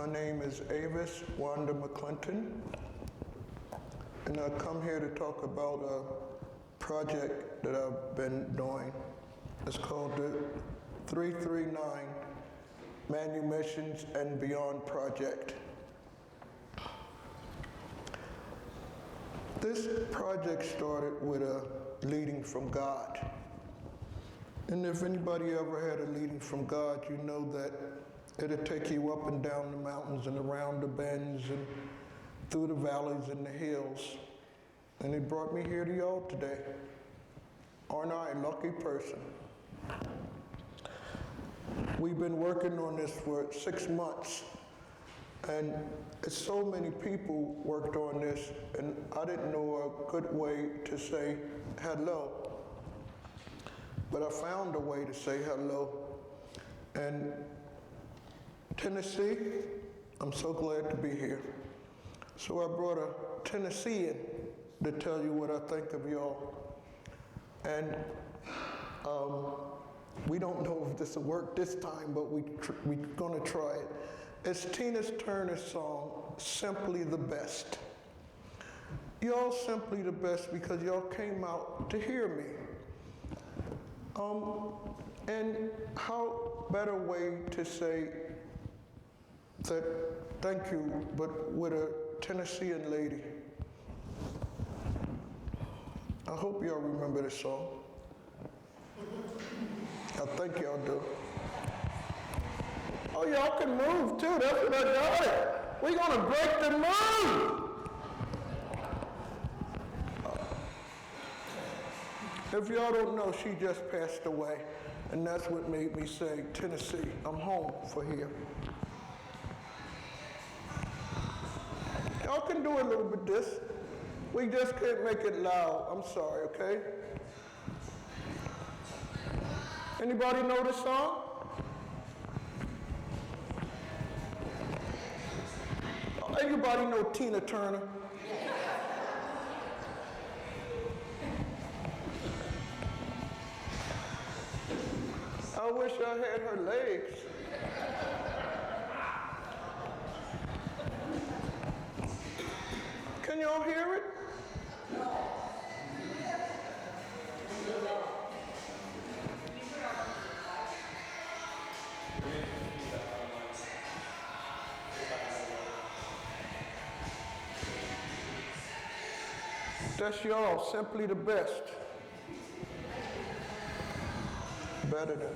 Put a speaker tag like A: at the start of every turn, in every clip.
A: My name is Avis Wanda McClinton, and I come here to talk about a project that I've been doing. It's called the 339 Manumissions and Beyond Project. This project started with a leading from God. And if anybody ever had a leading from God, you know that it'll take you up and down the mountains and around the bends and through the valleys and the hills. And it brought me here to y'all today. Aren't I a lucky person? We've been working on this for 6 months, and it's so many people worked on this, and I didn't know a good way to say hello. But I found a way to say hello. And Tennessee, I'm so glad to be here. So I brought a Tennessean to tell you what I think of y'all. And we don't know if this will work this time, but we're gonna try it. It's Tina Turner's song, Simply the Best. Y'all simply the best because y'all came out to hear me. And how better way to say that thank you, but with a Tennessean lady. I hope y'all remember this song. I think y'all do. Oh, y'all can move too, that's what I got it. We're gonna break the mood. If y'all don't know, she just passed away, and that's what made me say, Tennessee, I'm home for here. Y'all can do a little bit this. We just can't make it loud. I'm sorry, okay? Anybody know this song? Anybody know Tina Turner? I wish I had her legs. Can y'all hear it? That's y'all, simply the best. Better than.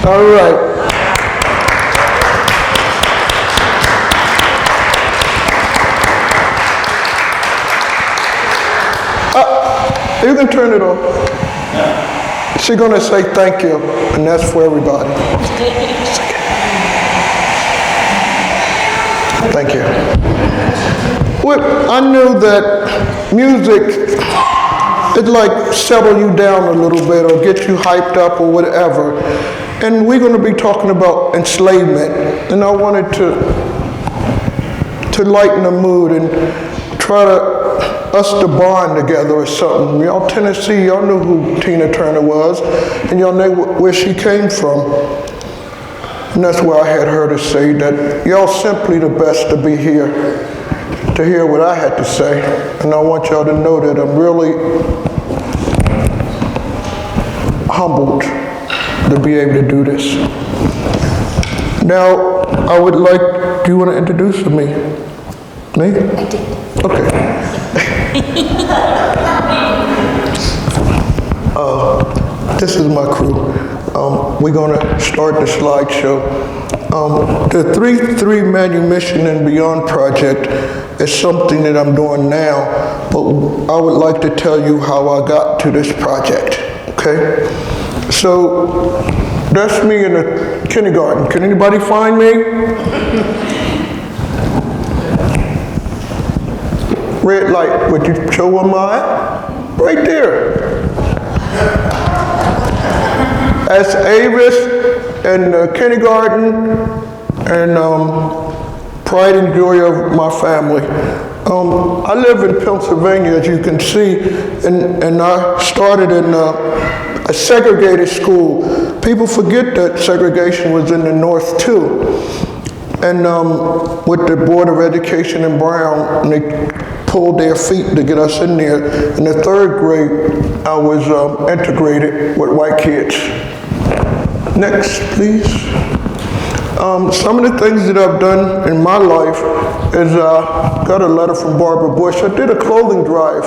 A: All right. You can turn it off. She's going to say thank you, and that's for everybody. Thank you. Well, I knew that music, it like settle you down a little bit or get you hyped up or whatever. And we're going to be talking about enslavement. And I wanted to lighten the mood and try us to bond together or something. Y'all Tennessee, y'all knew who Tina Turner was, and y'all knew where she came from. And that's why I had her to say that y'all simply the best to be here, to hear what I had to say. And I want y'all to know that I'm really humbled to be able to do this. Now, I would like, do you want to introduce me? Me?
B: I did.
A: Okay. This is my crew. We're going to start the slideshow. The 3-3 Manumission and Beyond project is something that I'm doing now, but I would like to tell you how I got to this project, okay? So that's me in the kindergarten. Can anybody find me? Red light, would you show where I'm at? Right there. That's Avis and kindergarten and pride and joy of my family. I live in Pennsylvania, as you can see, and I started in a segregated school. People forget that segregation was in the North too. And with the Board of Education in Brown, and they pulled their feet to get us in there. In the 3rd grade, I was integrated with white kids. Next, please. Some of the things that I've done in my life is got a letter from Barbara Bush. I did a clothing drive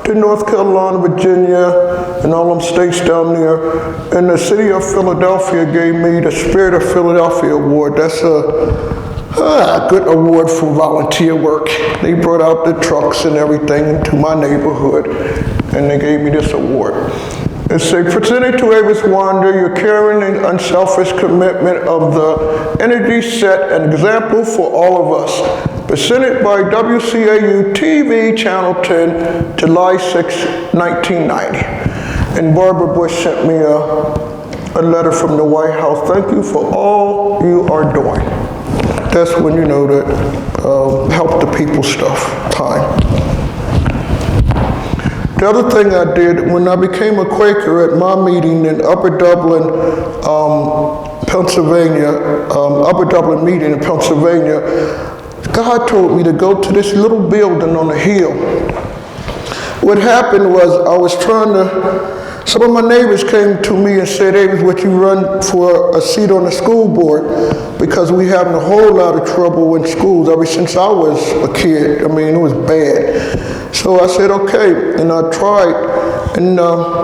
A: to North Carolina, Virginia, and all them states down there. And the city of Philadelphia gave me the Spirit of Philadelphia Award. That's a good award for volunteer work. They brought out the trucks and everything into my neighborhood, and they gave me this award. It says, presented to Avis Wander, your caring and unselfish commitment of the energy set an example for all of us. Presented by WCAU TV Channel 10, July 6, 1990. And Barbara Bush sent me a letter from the White House. Thank you for all you are doing. That's when you know that help the people stuff, time. The other thing I did when I became a Quaker at my meeting in Upper Dublin, Pennsylvania, Upper Dublin meeting in Pennsylvania, God told me to go to this little building on the hill. What happened was I was trying to, some of my neighbors came to me and said, Avis, would you run for a seat on the school board? Because we having a whole lot of trouble in schools ever since I was a kid. I mean, it was bad. So I said, okay, and I tried. And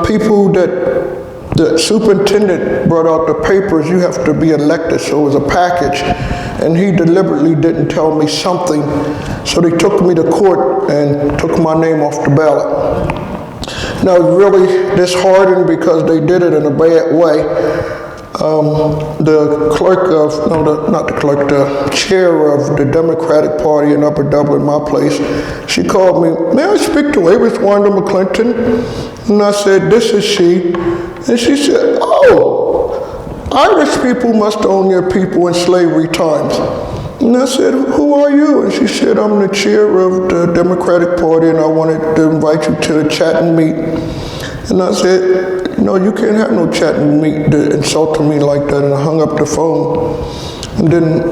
A: people the superintendent brought out the papers, you have to be elected, so it was a package. And he deliberately didn't tell me something. So they took me to court and took my name off the ballot. Now, it was really disheartening because they did it in a bad way. The clerk of, the chair of the Democratic Party in Upper Dublin, my place, she called me, may I speak to Avis Wander McClinton? And I said, this is she. And she said, oh, Irish people must own their people in slavery times. And I said, who are you? And she said, I'm the chair of the Democratic Party and I wanted to invite you to a chat and meet. And I said, no, you can't have no chat and meet to insult me like that. And I hung up the phone and then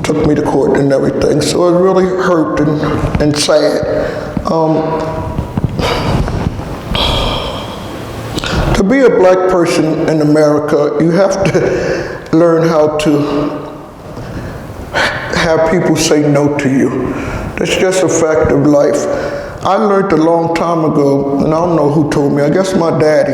A: took me to court and everything. So it really hurt and sad. To be a black person in America, you have to learn how to have people say no to you. That's just a fact of life. I learned a long time ago, and I don't know who told me, I guess my daddy.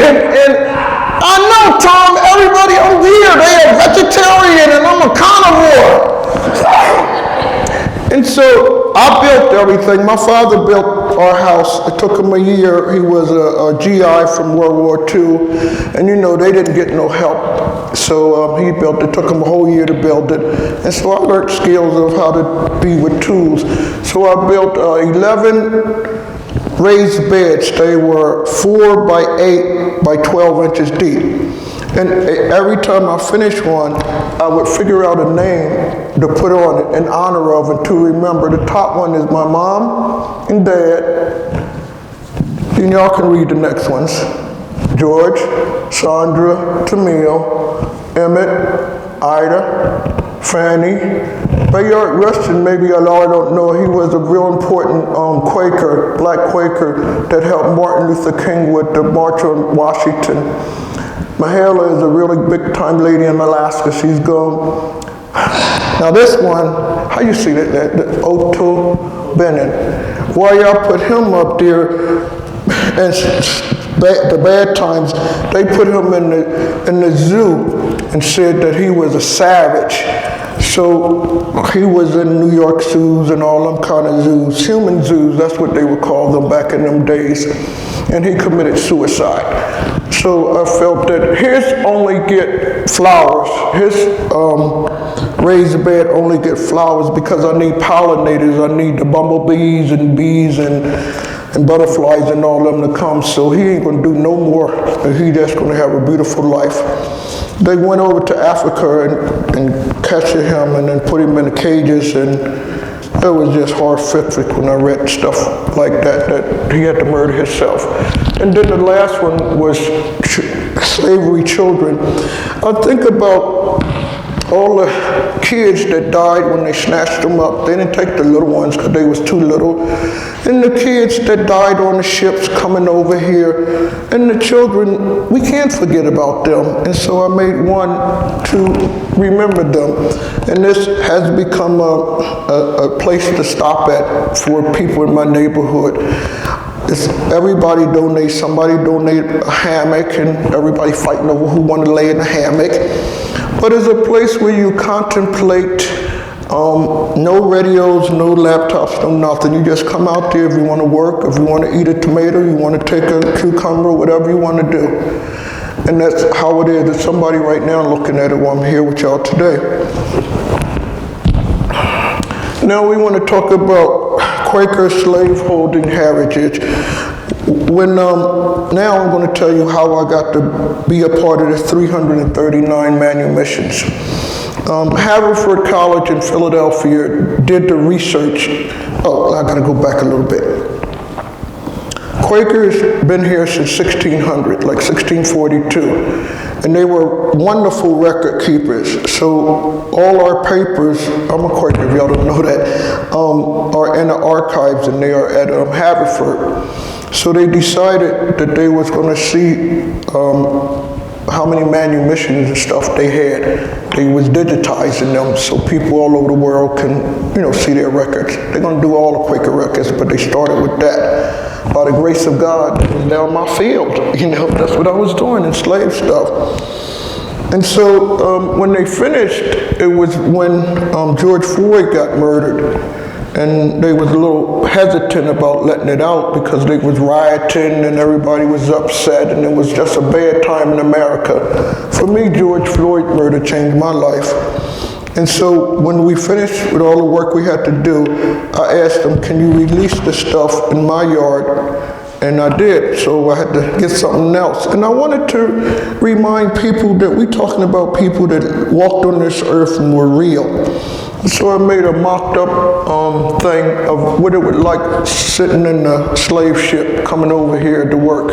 A: And I know, Tom, everybody over here, they are vegetarian and I'm a carnivore. And so I built everything. My father built our house. It took him a year. He was a GI from World War II. And you know, they didn't get no help. So he built it. It took him a whole year to build it. And so I learned skills of how to be with tools. So I built 11 raised beds. They were 4 by 8 by 12 inches deep. And every time I finished one, I would figure out a name to put on it in honor of and to remember. The top one is my mom and dad. And y'all can read the next ones. George, Sandra, Tamil, Emmett, Ida, Fanny. Bayard Rustin, maybe a lot don't know, he was a real important Quaker, black Quaker that helped Martin Luther King with the March on Washington. Mahala is a really big time lady in Alaska. She's gone. Now this one, how you see that Otto Bennett. Why y'all put him up there? And the bad times, they put him in the zoo and said that he was a savage. So he was in New York zoos and all them kind of zoos, human zoos, that's what they would call them back in them days. And he committed suicide. So I felt that his only get flowers, his raised bed only get flowers because I need pollinators, I need the bumblebees and bees and butterflies and all them to come. So he ain't gonna do no more. He just gonna have a beautiful life. They went over to Africa and captured him and then put him in the cages, and it was just horrific when I read stuff like that he had to murder himself. And then the last one was slavery children. I think about all the kids that died when they snatched them up. They didn't take the little ones because they was too little. And the kids that died on the ships coming over here. And the children, we can't forget about them. And so I made one to remember them. And this has become a place to stop at for people in my neighborhood. Everybody donates, somebody donate a hammock, and everybody fighting over who want to lay in the hammock. But it's a place where you contemplate no radios, no laptops, no nothing. You just come out there if you want to work, if you want to eat a tomato, you want to take a cucumber, whatever you want to do. And that's how it is. There's somebody right now looking at it while I'm here with y'all today. Now we want to talk about Quaker slaveholding heritage. Now I'm going to tell you how I got to be a part of the 339 Manumissions. Haverford College in Philadelphia did the research. Oh, I got to go back a little bit. Quakers been here since 1600, like 1642. And they were wonderful record keepers. So all our papers, I'm a Quaker if y'all don't know that, are in the archives and they are at Haverford. So they decided that they was going to see how many manumissions and stuff they had. They was digitizing them so people all over the world can, see their records. They're going to do all the Quaker records, but they started with that. By the grace of God, it was down my field. That's what I was doing, enslaved stuff. And so when they finished, it was when George Floyd got murdered. And they was a little hesitant about letting it out because they was rioting and everybody was upset and it was just a bad time in America. For me, George Floyd murder changed my life. And so when we finished with all the work we had to do, I asked them, can you release the stuff in my yard? And I did, so I had to get something else. And I wanted to remind people that we're talking about people that walked on this earth and were real. So I made a mocked up thing of what it would like sitting in the slave ship coming over here to work.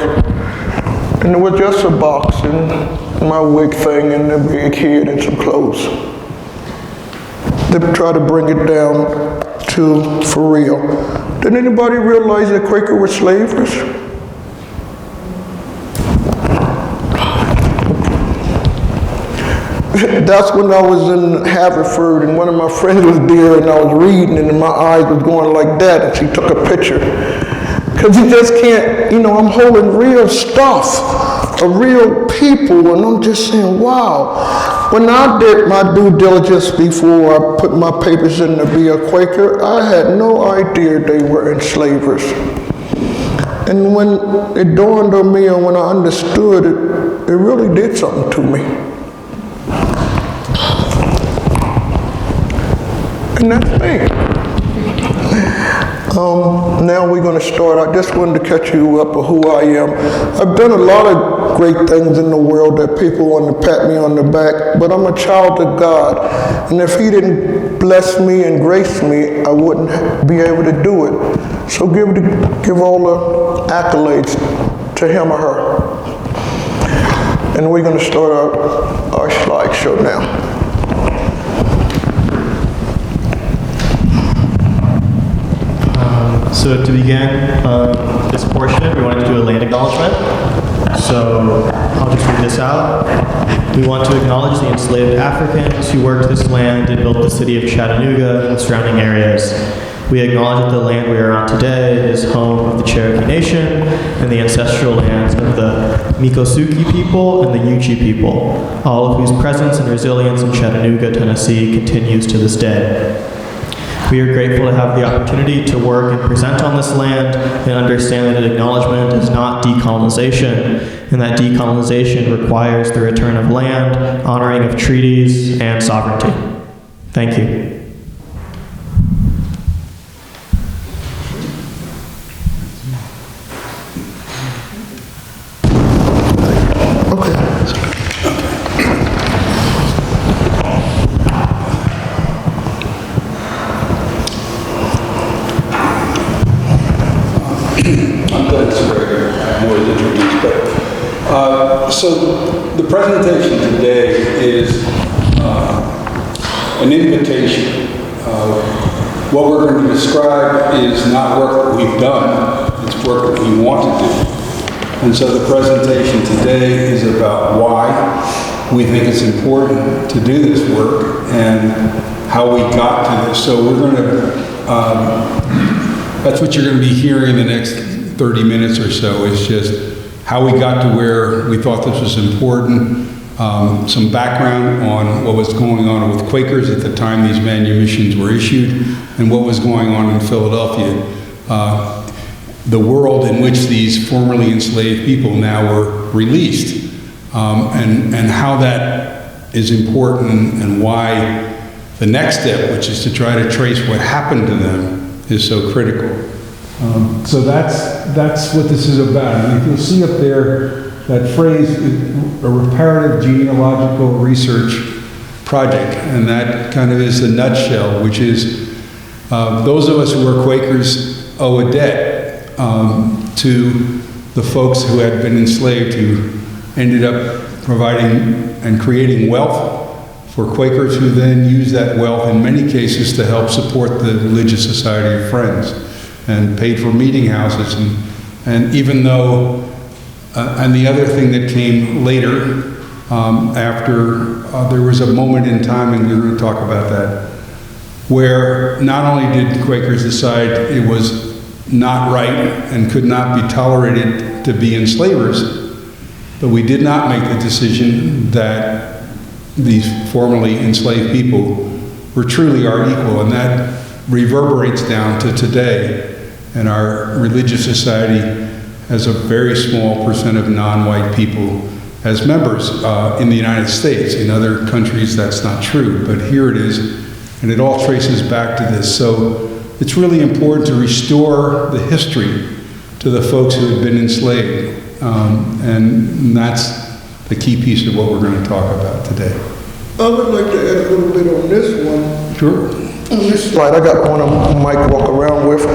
A: And it was just a box and my wig thing and a big head and some clothes. They try to bring it down to for real. Did anybody realize that Quaker were slavers? That's when I was in Haverford and one of my friends was there and I was reading and my eyes was going like that and she took a picture. Because you just can't, I'm holding real stuff, real people, and I'm just saying, wow. When I did my due diligence before I put my papers in to be a Quaker, I had no idea they were enslavers. And when it dawned on me and when I understood it, it really did something to me. And that's me. Now we're going to start. I just wanted to catch you up on who I am. I've done a lot of great things in the world that people want to pat me on the back, but I'm a child of God. And if he didn't bless me and grace me, I wouldn't be able to do it. So give all the accolades to him or her. And we're going to start our slideshow now.
B: So to begin this portion, we wanted to do a land acknowledgement. So I'll just read this out. We want to acknowledge the enslaved Africans who worked this land and built the city of Chattanooga and the surrounding areas. We acknowledge that the land we are on today is home of the Cherokee Nation and the ancestral lands of the Miccosukee people and the Yuchi people, all of whose presence and resilience in Chattanooga, Tennessee continues to this day. We are grateful to have the opportunity to work and present on this land and understand that acknowledgement is not decolonization, and that decolonization requires the return of land, honoring of treaties, and sovereignty. Thank you.
C: So the presentation today is an invitation. What we're going to describe is not work that we've done, it's work that we want to do. And so the presentation today is about why we think it's important to do this work and how we got to this. So we're going to, that's what you're going to be hearing in the next 30 minutes or so, is just how we got to where we thought this was important, some background on what was going on with Quakers at the time these manumissions were issued, and what was going on in Philadelphia, the world in which these formerly enslaved people now were released, and how that is important and why the next step, which is to try to trace what happened to them, is so critical. So that's what this is about. And if you'll see up there, that phrase, a reparative genealogical research project, and that kind of is the nutshell, which is those of us who are Quakers owe a debt to the folks who had been enslaved, who ended up providing and creating wealth for Quakers, who then used that wealth in many cases to help support the Religious Society of Friends, and paid for meeting houses, and even though, and the other thing that came later, after there was a moment in time, and we're going to talk about that, where not only did Quakers decide it was not right and could not be tolerated to be enslavers, but we did not make the decision that these formerly enslaved people were truly our equal, and that reverberates down to today. And our religious society has a very small percent of non-white people as members in the United States. In other countries, that's not true, but here it is, and it all traces back to this. So it's really important to restore the history to the folks who have been enslaved, and that's the key piece of what we're going to talk about today.
A: I would like to add a little bit on this one.
C: Sure.
A: On this slide, I got one I might walk around with.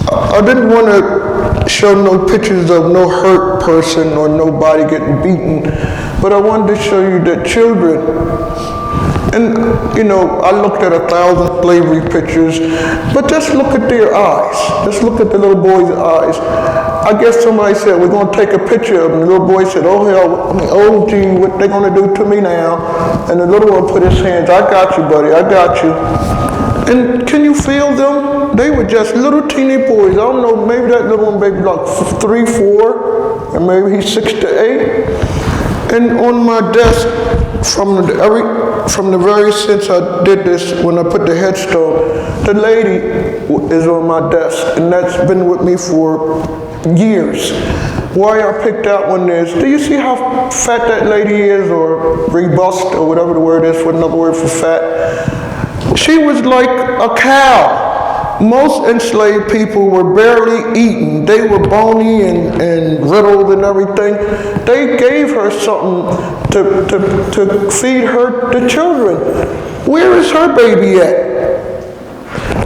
A: I didn't want to show no pictures of no hurt person or nobody getting beaten, but I wanted to show you that children, and I looked at 1,000 slavery pictures, but just look at their eyes. Just look at the little boy's eyes. I guess somebody said, we're going to take a picture of him. The little boy said, oh hell, oh gee, what they going to do to me now? And the little one put his hands, I got you, buddy, I got you. And can you feel them? they were just little teeny boys. I don't know, maybe that little one maybe like 3, 4, and maybe he's 6 to 8. And on my desk, from the very since I did this, when I put the headstone, the lady is on my desk, and that's been with me for years. Why I picked that one is, do you see how fat that lady is, or robust, or whatever the word is for another word for fat? She was like a cow. Most enslaved people were barely eaten. They were bony and riddled and everything. They gave her something to feed the children. Where is her baby at?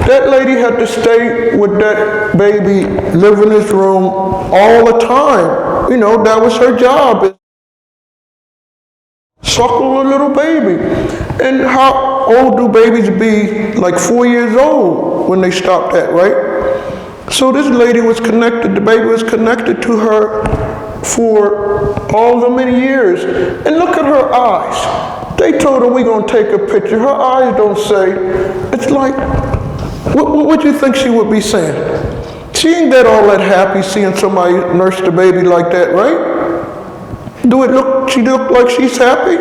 A: That lady had to stay with that baby, live in his room all the time. You know, that was her job. Suckle a little baby. And how old do babies be? Like 4 years old when they stop that, right? So this lady was connected, the baby was connected to her for all the many years. And look at her eyes. They told her, we're going to take a picture. Her eyes don't say. It's like, what do you think she would be saying? She ain't that all that happy seeing somebody nurse the baby like that, right? She look like she's happy?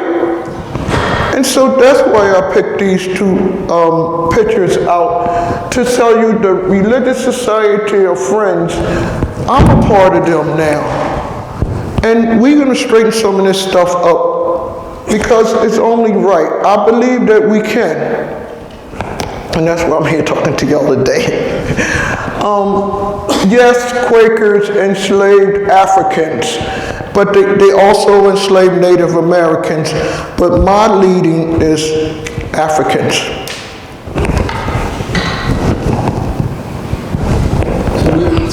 A: And so that's why I picked these two pictures out, to tell you the religious society of Friends, I'm a part of them now. And we're going to straighten some of this stuff up because it's only right. I believe that we can. And that's why I'm here talking to y'all today. Yes, Quakers enslaved Africans, but they also enslaved Native Americans, but my leading is Africans.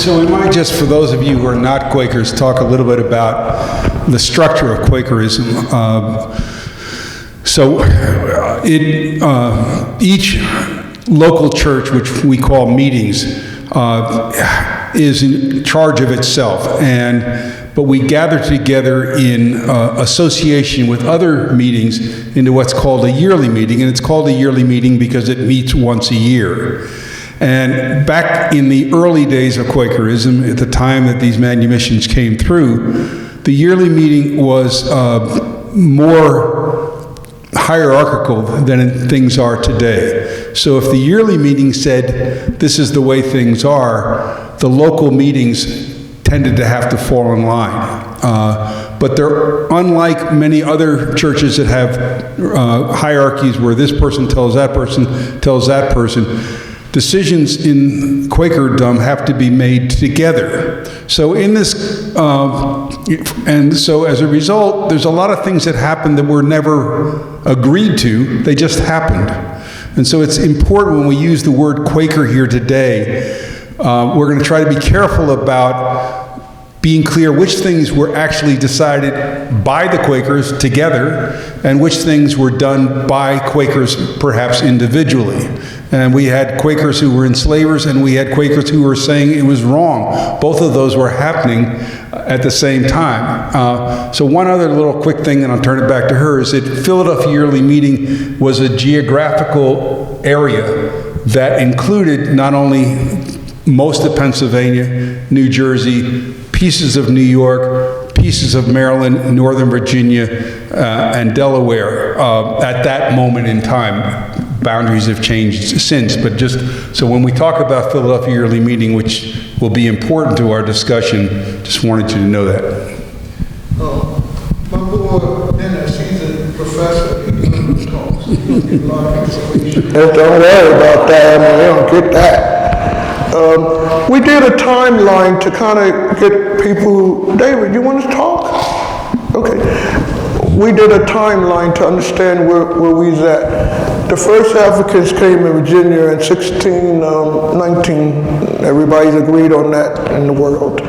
C: So I might just, for those of you who are not Quakers, talk a little bit about the structure of Quakerism. Each local church, which we call meetings, is in charge of itself, but we gather together in association with other meetings into what's called a yearly meeting, and it's called a yearly meeting because it meets once a year. And back in the early days of Quakerism, at the time that these Manumissions came through, the yearly meeting was more hierarchical than things are today. So if the yearly meeting said, this is the way things are, the local meetings tended to have to fall in line. But they're unlike many other churches that have hierarchies where this person tells that person. Decisions in Quakerdom have to be made together. So in this, and so as a result, there's a lot of things that happen that were never agreed to, they just happened. And so it's important when we use the word Quaker here today, we're going to try to be careful about being clear which things were actually decided by the Quakers together and which things were done by Quakers perhaps individually. And we had Quakers who were enslavers and we had Quakers who were saying it was wrong. Both of those were happening at the same time. So one other little quick thing, and I'll turn it back to her, is that Philadelphia Yearly Meeting was a geographical area that included not only most of Pennsylvania, New Jersey, pieces of New York, pieces of Maryland, Northern Virginia, and Delaware at that moment in time. Boundaries have changed since, but just so when we talk about Philadelphia Yearly Meeting, which will be important to our discussion, just wanted you to know that.
A: My boy Dennis, he's a professor. He talks. Don't worry about that. I mean, they don't get that. We did a timeline to kind of get people. David, you want to talk? Okay. We did a timeline to understand where we was at. The first Africans came in Virginia in 1619. Everybody's agreed on that in the world.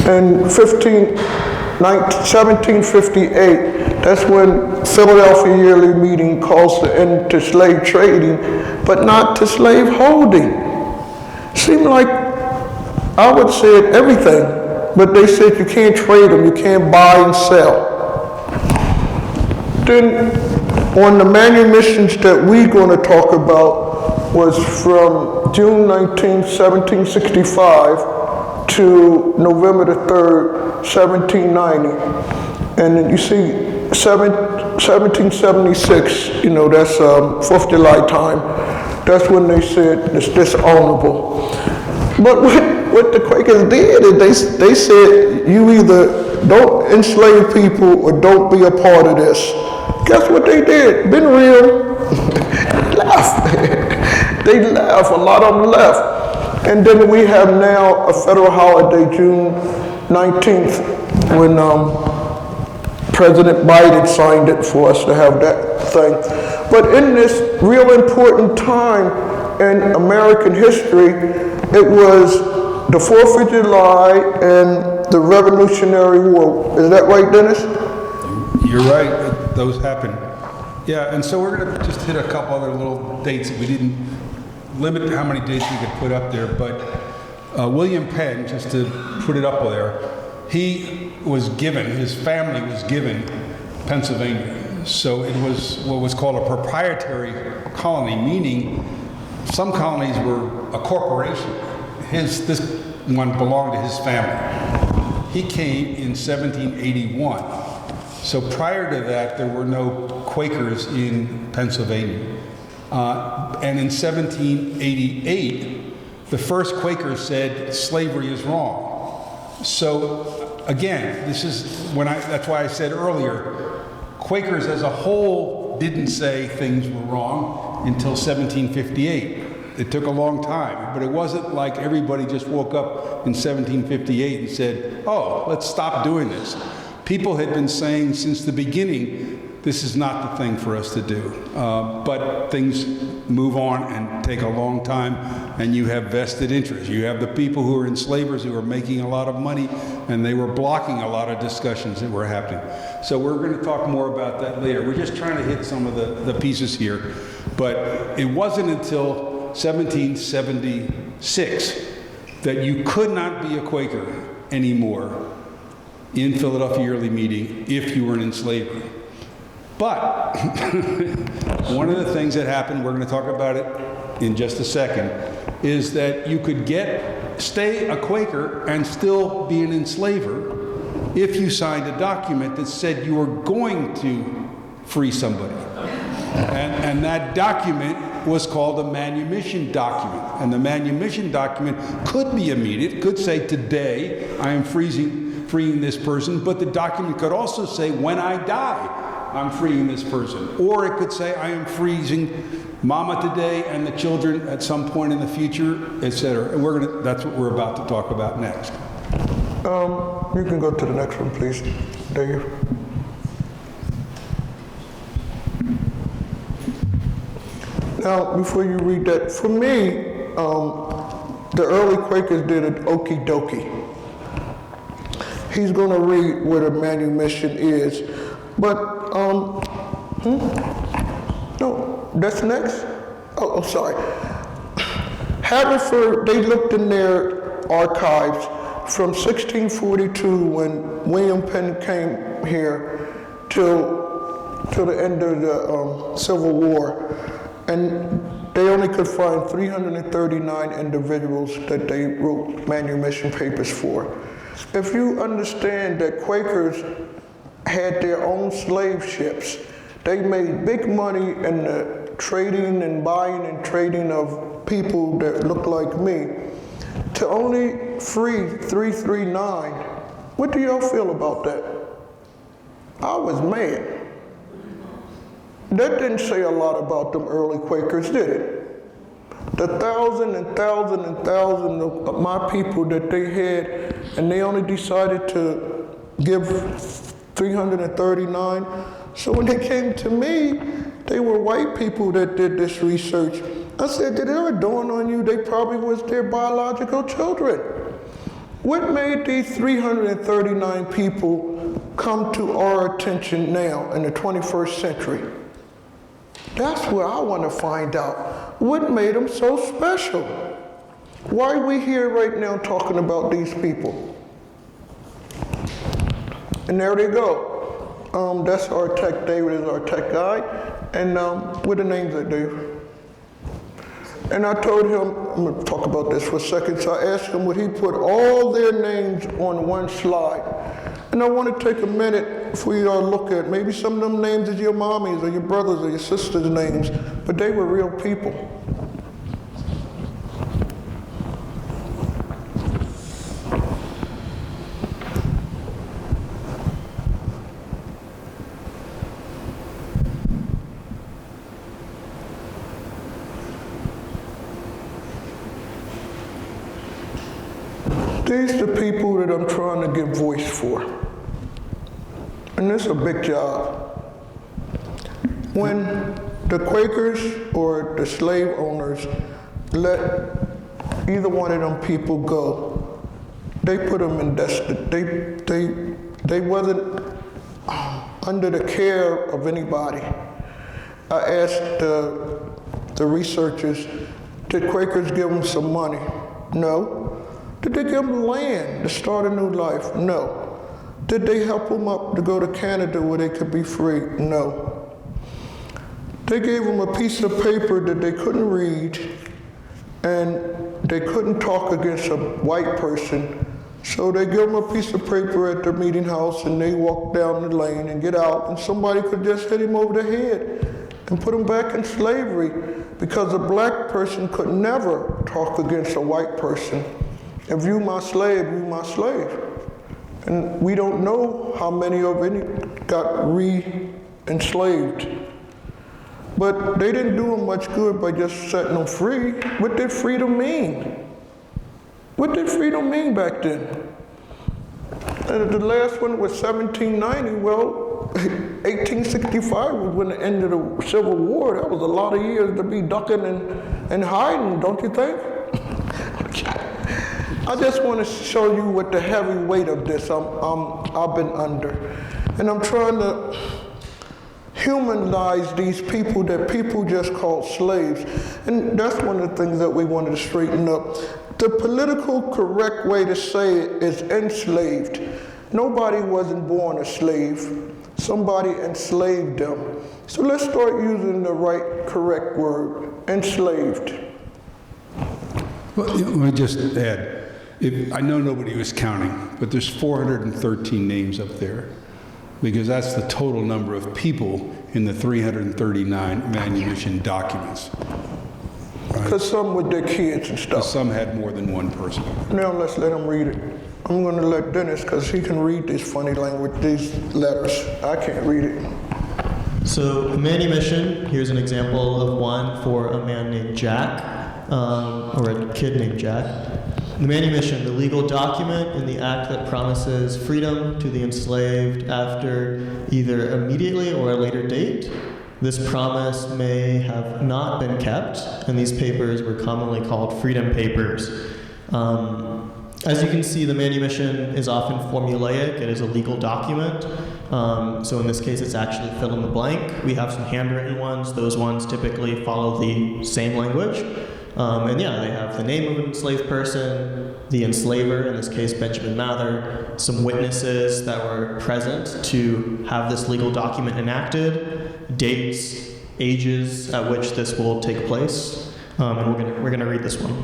A: And 1758, that's when Philadelphia Yearly Meeting calls the end to slave trading, but not to slave holding. Seemed like I would say everything, but they said you can't trade them, you can't buy and sell. Then on the manumissions that we're going to talk about was from June 19th, 1765 to November the 3rd, 1790. And then you see 1776, you know, that's 4th of July time. That's when they said it's dishonorable. But what the Quakers did is they said you either don't enslave people or don't be a part of this. Guess what they did? Been real. Left. They left. A lot of them left. And then we have now a federal holiday, June 19th, when President Biden signed it for us to have that thing. But in this real important time in American history, it was the 4th of July and the Revolutionary War. Is that right, Dennis?
C: You're right, those happened. Yeah, and so we're gonna just hit a couple other little dates. We didn't limit how many dates we could put up there, but William Penn, just to put it up there, he was given, his family was given Pennsylvania. So it was what was called a proprietary colony, meaning some colonies were a corporation. This one belonged to his family. He came in 1781. So prior to that, there were no Quakers in Pennsylvania. And in 1788, the first Quakers said slavery is wrong. So again, this is that's why I said earlier, Quakers as a whole didn't say things were wrong until 1758. It took a long time, but it wasn't like everybody just woke up in 1758 and said, oh, let's stop doing this. People had been saying since the beginning, this is not the thing for us to do. But things move on and take a long time, and you have vested interests. You have the people who are enslavers who are making a lot of money, and they were blocking a lot of discussions that were happening. So we're going to talk more about that later. We're just trying to hit some of the pieces here. But it wasn't until 1776 that you could not be a Quaker anymore in Philadelphia Yearly Meeting if you were an enslaver. But one of the things that happened, we're going to talk about it in just a second, is that you could stay a Quaker and still be an enslaver if you signed a document that said you were going to free somebody. And that document was called a manumission document. And the manumission document could be immediate, could say, today I am freeing this person, but the document could also say, when I die, I'm freeing this person. Or it could say, I am freezing Mama today and the children at some point in the future, etc. And that's what we're about to talk about next.
A: You can go to the next one, please, Dave. Now, before you read that, for me, the early Quakers did an okie dokie. He's going to read what a manumission is. But, no, that's next? Oh, sorry. Haverford, they looked in their archives from 1642 when William Penn came here till the end of the Civil War. And they only could find 339 individuals that they wrote manumission papers for. If you understand that Quakers had their own slave ships, they made big money in the trading and buying and trading of people that look like me, to only free 339, what do y'all feel about that? I was mad. That didn't say a lot about them early Quakers, did it? The thousand and thousand and thousand of my people that they had, and they only decided to give 339. So when they came to me, they were white people that did this research. I said, did it ever dawn on you they probably was their biological children? What made these 339 people come to our attention now in the 21st century? That's what I want to find out. What made them so special? Why are we here right now talking about these people? And there they go. That's our tech. David is our tech guy. And what are the names of Dave? And I told him, I'm going to talk about this for a second, so I asked him would he put all their names on one slide. And I want to take a minute for you to look at, maybe some of them names is your mommy's or your brother's or your sister's names, but they were real people. These are the people that I'm trying to give voice for. And this is a big job. When the Quakers or the slave owners let either one of them people go, they put them in they wasn't under the care of anybody. I asked the researchers, did Quakers give them some money? No. Did they give them land to start a new life? No. Did they help them up to go to Canada where they could be free? No. They gave them a piece of paper that they couldn't read, and they couldn't talk against a white person. So they give them a piece of paper at the meeting house, and they walk down the lane and get out, and somebody could just hit him over the head and put him back in slavery, because a black person could never talk against a white person. If you my slave, you my slave. And we don't know how many of any got re-enslaved. But they didn't do them much good by just setting them free. What did freedom mean? What did freedom mean back then? And the last one was 1790. Well, 1865 was when the end of the Civil War. That was a lot of years to be ducking and hiding, don't you think? I just want to show you what the heavy weight of this I've been under. And I'm trying to humanize these people that people just call slaves. And that's one of the things that we wanted to straighten up. The political correct way to say it is enslaved. Nobody wasn't born a slave. Somebody enslaved them. So let's start using the right, correct word, enslaved.
C: Well, let me just add. I know nobody was counting, but there's 413 names up there, because that's the total number of people in the 339 Manumission documents.
A: Because some with their kids and stuff.
C: Some had more than one person.
A: Now let's let them read it. I'm going to let Dennis, because he can read this funny language, these letters. I can't read it.
B: So Manumission, here's an example of one for a man named Jack, or a kid named Jack. The Manumission, the legal document in the act that promises freedom to the enslaved after either immediately or a later date. This promise may have not been kept, and these papers were commonly called freedom papers. As you can see, the Manumission is often formulaic. It is a legal document. So in this case, it's actually fill in the blank. We have some handwritten ones. Those ones typically follow the same language. And yeah, they have the name of an enslaved person, the enslaver, in this case Benjamin Mather, some witnesses that were present to have this legal document enacted, dates, ages at which this will take place, and we're gonna read this one.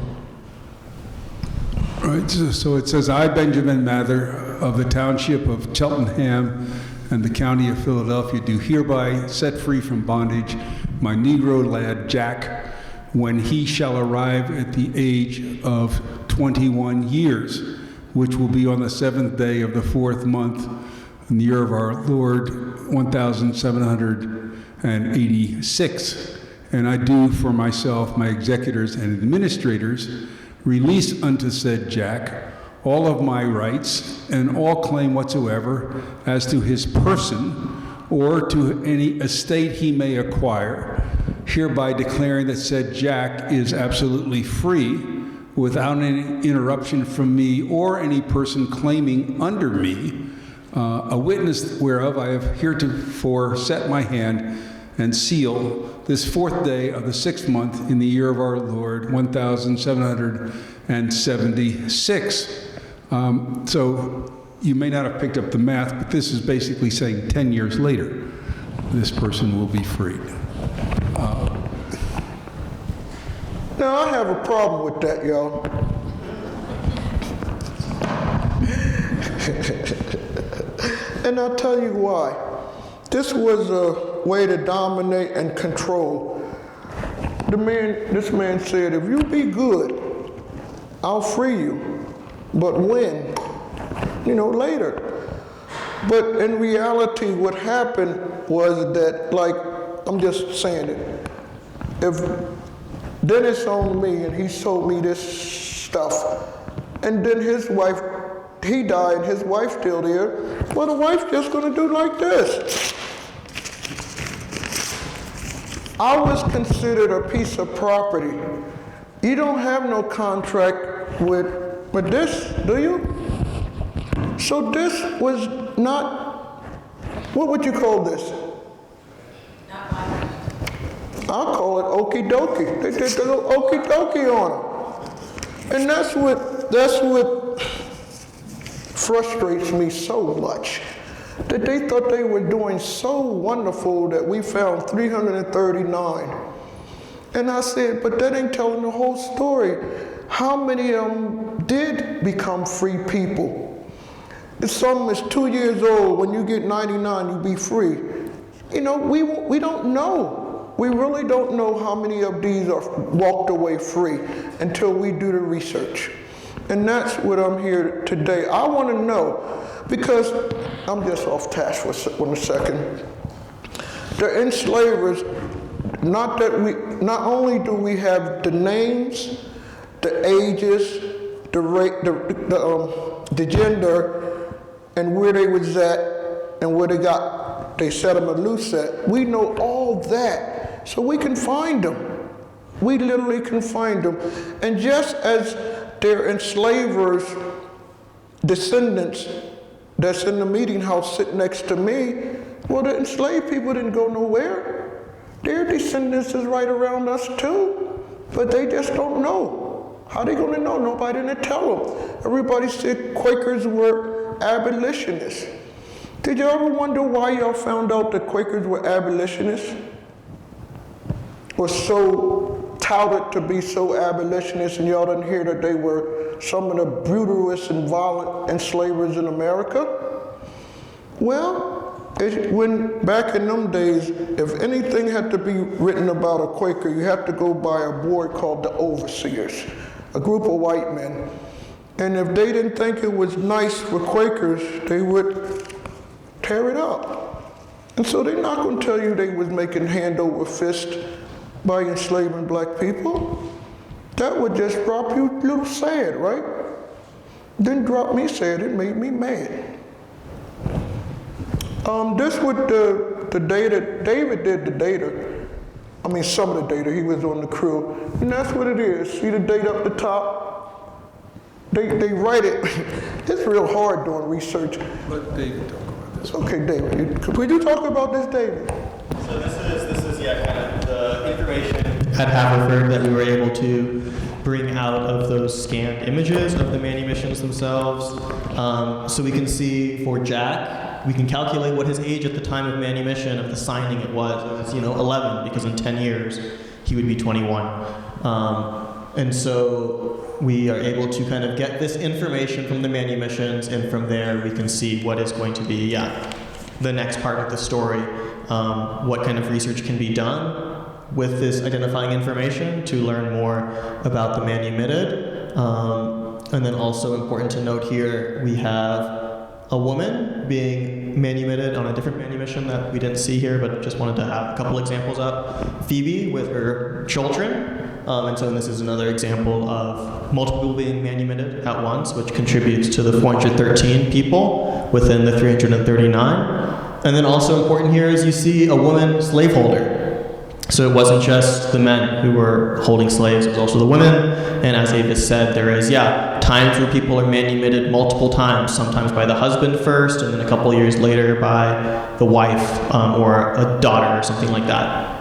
C: All right, so it says, I, Benjamin Mather, of the township of Cheltenham and the county of Philadelphia, do hereby set free from bondage my Negro lad Jack, when he shall arrive at the age of 21 years, which will be on the 7th day of the 4th month in the year of our Lord, 1786. And I do for myself, my executors and administrators, release unto said Jack all of my rights and all claim whatsoever as to his person or to any estate he may acquire, hereby declaring that said Jack is absolutely free without any interruption from me or any person claiming under me, a witness whereof I have heretofore set my hand and seal this 4th day of the 6th month in the year of our Lord, 1776. So you may not have picked up the math, but this is basically saying 10 years later, this person will be freed.
A: Now, a problem with that, y'all. And I'll tell you why. This was a way to dominate and control. This man said, if you be good, I'll free you. But when? Later. But in reality, what happened was that, like, I'm just saying it, if Dennis owned me and he sold me this stuff, and then his wife, he died and his wife's still there, well, the wife's just gonna do like this. I was considered a piece of property. You don't have no contract with this, do you? So this was not, what would you call this? I'll call it okie dokie. They did the little okie dokie on them. And that's what frustrates me so much. That they thought they were doing so wonderful that we found 339. And I said, but that ain't telling the whole story. How many of them did become free people? If something is 2 years old, when you get 99, you be free. We don't know. We really don't know how many of these are walked away free until we do the research. And that's what I'm here today. I want to know, because I'm just off task for a second. The enslavers, not only do we have the names, the ages, the gender, and where they was at, and where they set them loose at. We know all that, so we can find them. We literally can find them. And just as their enslavers' descendants that's in the meeting house sitting next to me, well, the enslaved people didn't go nowhere. Their descendants is right around us too, but they just don't know. How they gonna know? Nobody didn't tell them. Everybody said Quakers were abolitionists. Did you ever wonder why y'all found out that Quakers were abolitionists? Or so touted to be so abolitionists, and y'all didn't hear that they were some of the brutalest and violent enslavers in America? Well, when back in them days, if anything had to be written about a Quaker, you had to go by a board called the Overseers, a group of white men. And if they didn't think it was nice for Quakers, they would tear it up. And so they're not going to tell you they was making hand over fist by enslaving black people. That would just drop you a little sad, right? Didn't drop me sad, it made me mad. This was the data, David did the data. I mean, some of the data, he was on the crew. And that's what it is. See the date up the top? They write it. It's real hard doing research.
C: Let David talk about this.
A: Okay, David. Could you talk about this, David?
B: So this is kind of the information at Haverford that we were able to bring out of those scanned images of the Manumissions themselves. So we can see for Jack, we can calculate what his age at the time of manumission, of the signing it was. It was 11, because in 10 years he would be 21. And so we are able to kind of get this information from the Manumissions, and from there we can see what is going to be the next part of the story. What kind of research can be done with this identifying information to learn more about the manumitted. And then also important to note here, we have a woman being manumitted on a different manumission that we didn't see here, but just wanted to have a couple examples up. Phoebe with her children. And so this is another example of multiple people being manumitted at once, which contributes to the 413 people within the 339. And then also important here is you see a woman slaveholder. So it wasn't just the men who were holding slaves, it was also the women. And as Avis said, there is, times where people are manumitted multiple times, sometimes by the husband first, and then a couple years later by the wife or a daughter or something like that.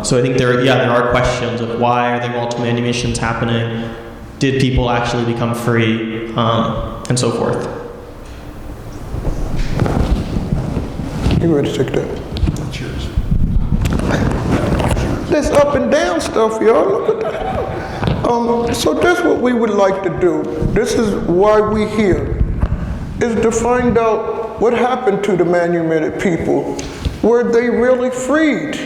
B: So I think there are questions of why are there multiple manumissions happening? Did people actually become free? And so forth.
A: You ready to take that?
C: Cheers.
A: This up and down stuff, y'all. Look at that. So that's what we would like to do. This is why we're here, is to find out what happened to the manumitted people. Were they really freed?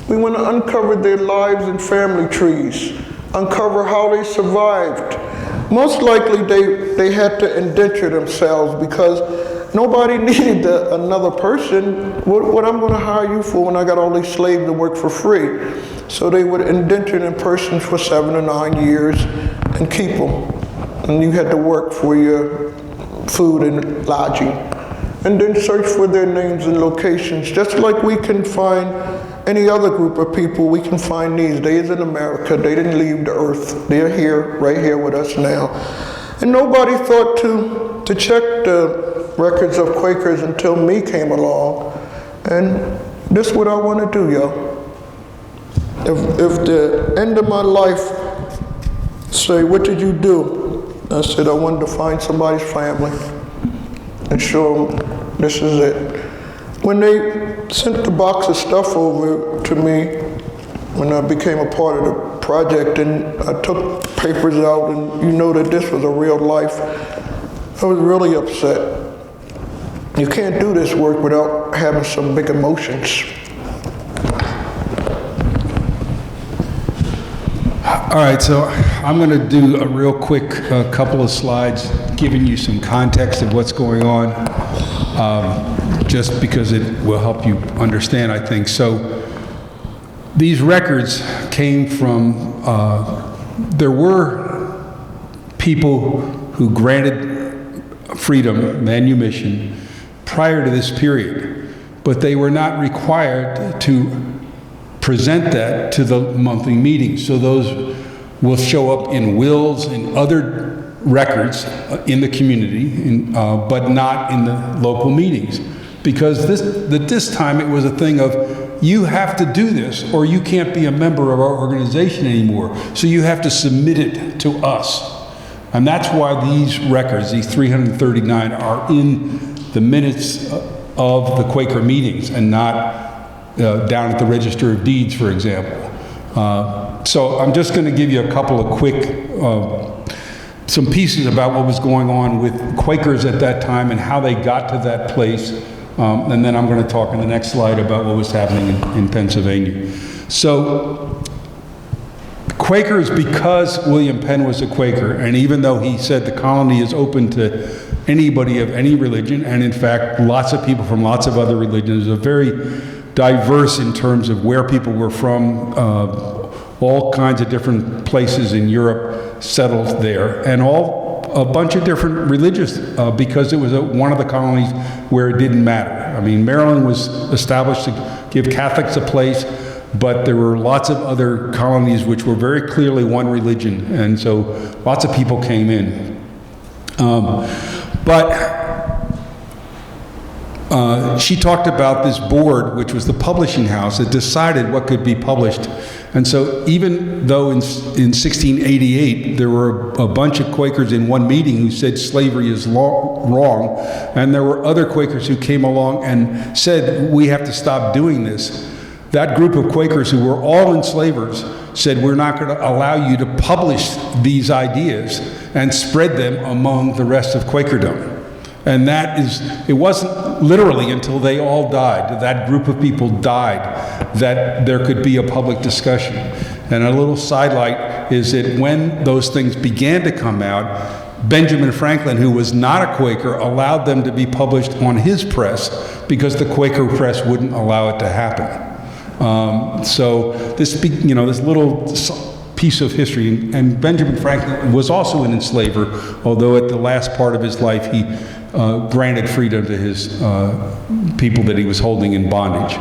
A: We want to uncover their lives and family trees, uncover how they survived. Most likely they had to indenture themselves because nobody needed another person. What I'm going to hire you for when I got all these slaves to work for free? So they would indenture them persons for 7 or 9 years and keep them. And you had to work for your food and lodging. And then search for their names and locations, just like we can find any other group of people. We can find these days in America. They didn't leave the earth. They're here, right here with us now. And nobody thought to check the records of Quakers until me came along. And this is what I want to do, yo. If the end of my life say, what did you do? I said, I wanted to find somebody's family and show them this is it. When they sent the box of stuff over to me, when I became a part of the project and I took papers out and you know that this was a real life, I was really upset. You can't do this work without having some big emotions.
C: All right, so I'm going to do a real quick couple of slides giving you some context of what's going on, just because it will help you understand, I think. So these records came from, there were people who granted freedom, manumission, prior to this period, but they were not required to present that to the monthly meetings. So those will show up in wills and other records in the community, but not in the local meetings. Because this time it was a thing of, you have to do this or you can't be a member of our organization anymore. So you have to submit it to us. And that's why these records, these 339, are in the minutes of the Quaker meetings and not down at the Register of Deeds, for example. So I'm just going to give you a couple of quick, some pieces about what was going on with Quakers at that time and how they got to that place. And then I'm going to talk in the next slide about what was happening in Pennsylvania. So Quakers, because William Penn was a Quaker, and even though he said the colony is open to anybody of any religion, and in fact, lots of people from lots of other religions, are very diverse in terms of where people were from, all kinds of different places in Europe settled there, and a bunch of different religious, because it was one of the colonies where it didn't matter. I mean, Maryland was established to give Catholics a place, but there were lots of other colonies which were very clearly one religion, and so lots of people came in. She talked about this board, which was the publishing house, that decided what could be published. And so even though in 1688 there were a bunch of Quakers in one meeting who said slavery is wrong, and there were other Quakers who came along and said, we have to stop doing this, that group of Quakers who were all enslavers said, we're not going to allow you to publish these ideas and spread them among the rest of Quakerdom. And that is, it wasn't literally until they all died, that group of people died, that there could be a public discussion. And a little sidelight is that when those things began to come out, Benjamin Franklin, who was not a Quaker, allowed them to be published on his press because the Quaker press wouldn't allow it to happen. So this little piece of history, and Benjamin Franklin was also an enslaver, although at the last part of his life he granted freedom to his people that he was holding in bondage.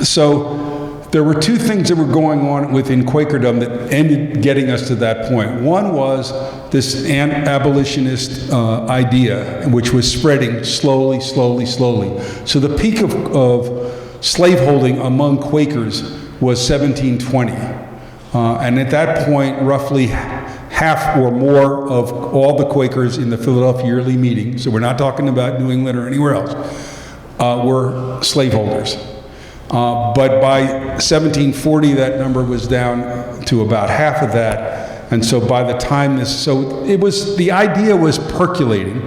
C: So there were two things that were going on within Quakerdom that ended getting us to that point. One was this abolitionist idea, which was spreading slowly. So the peak of slaveholding among Quakers was 1720. And at that point, roughly half or more of all the Quakers in the Philadelphia Yearly Meeting, so we're not talking about New England or anywhere else, were slaveholders. But by 1740, that number was down to about half of that. And so by the time the idea was percolating,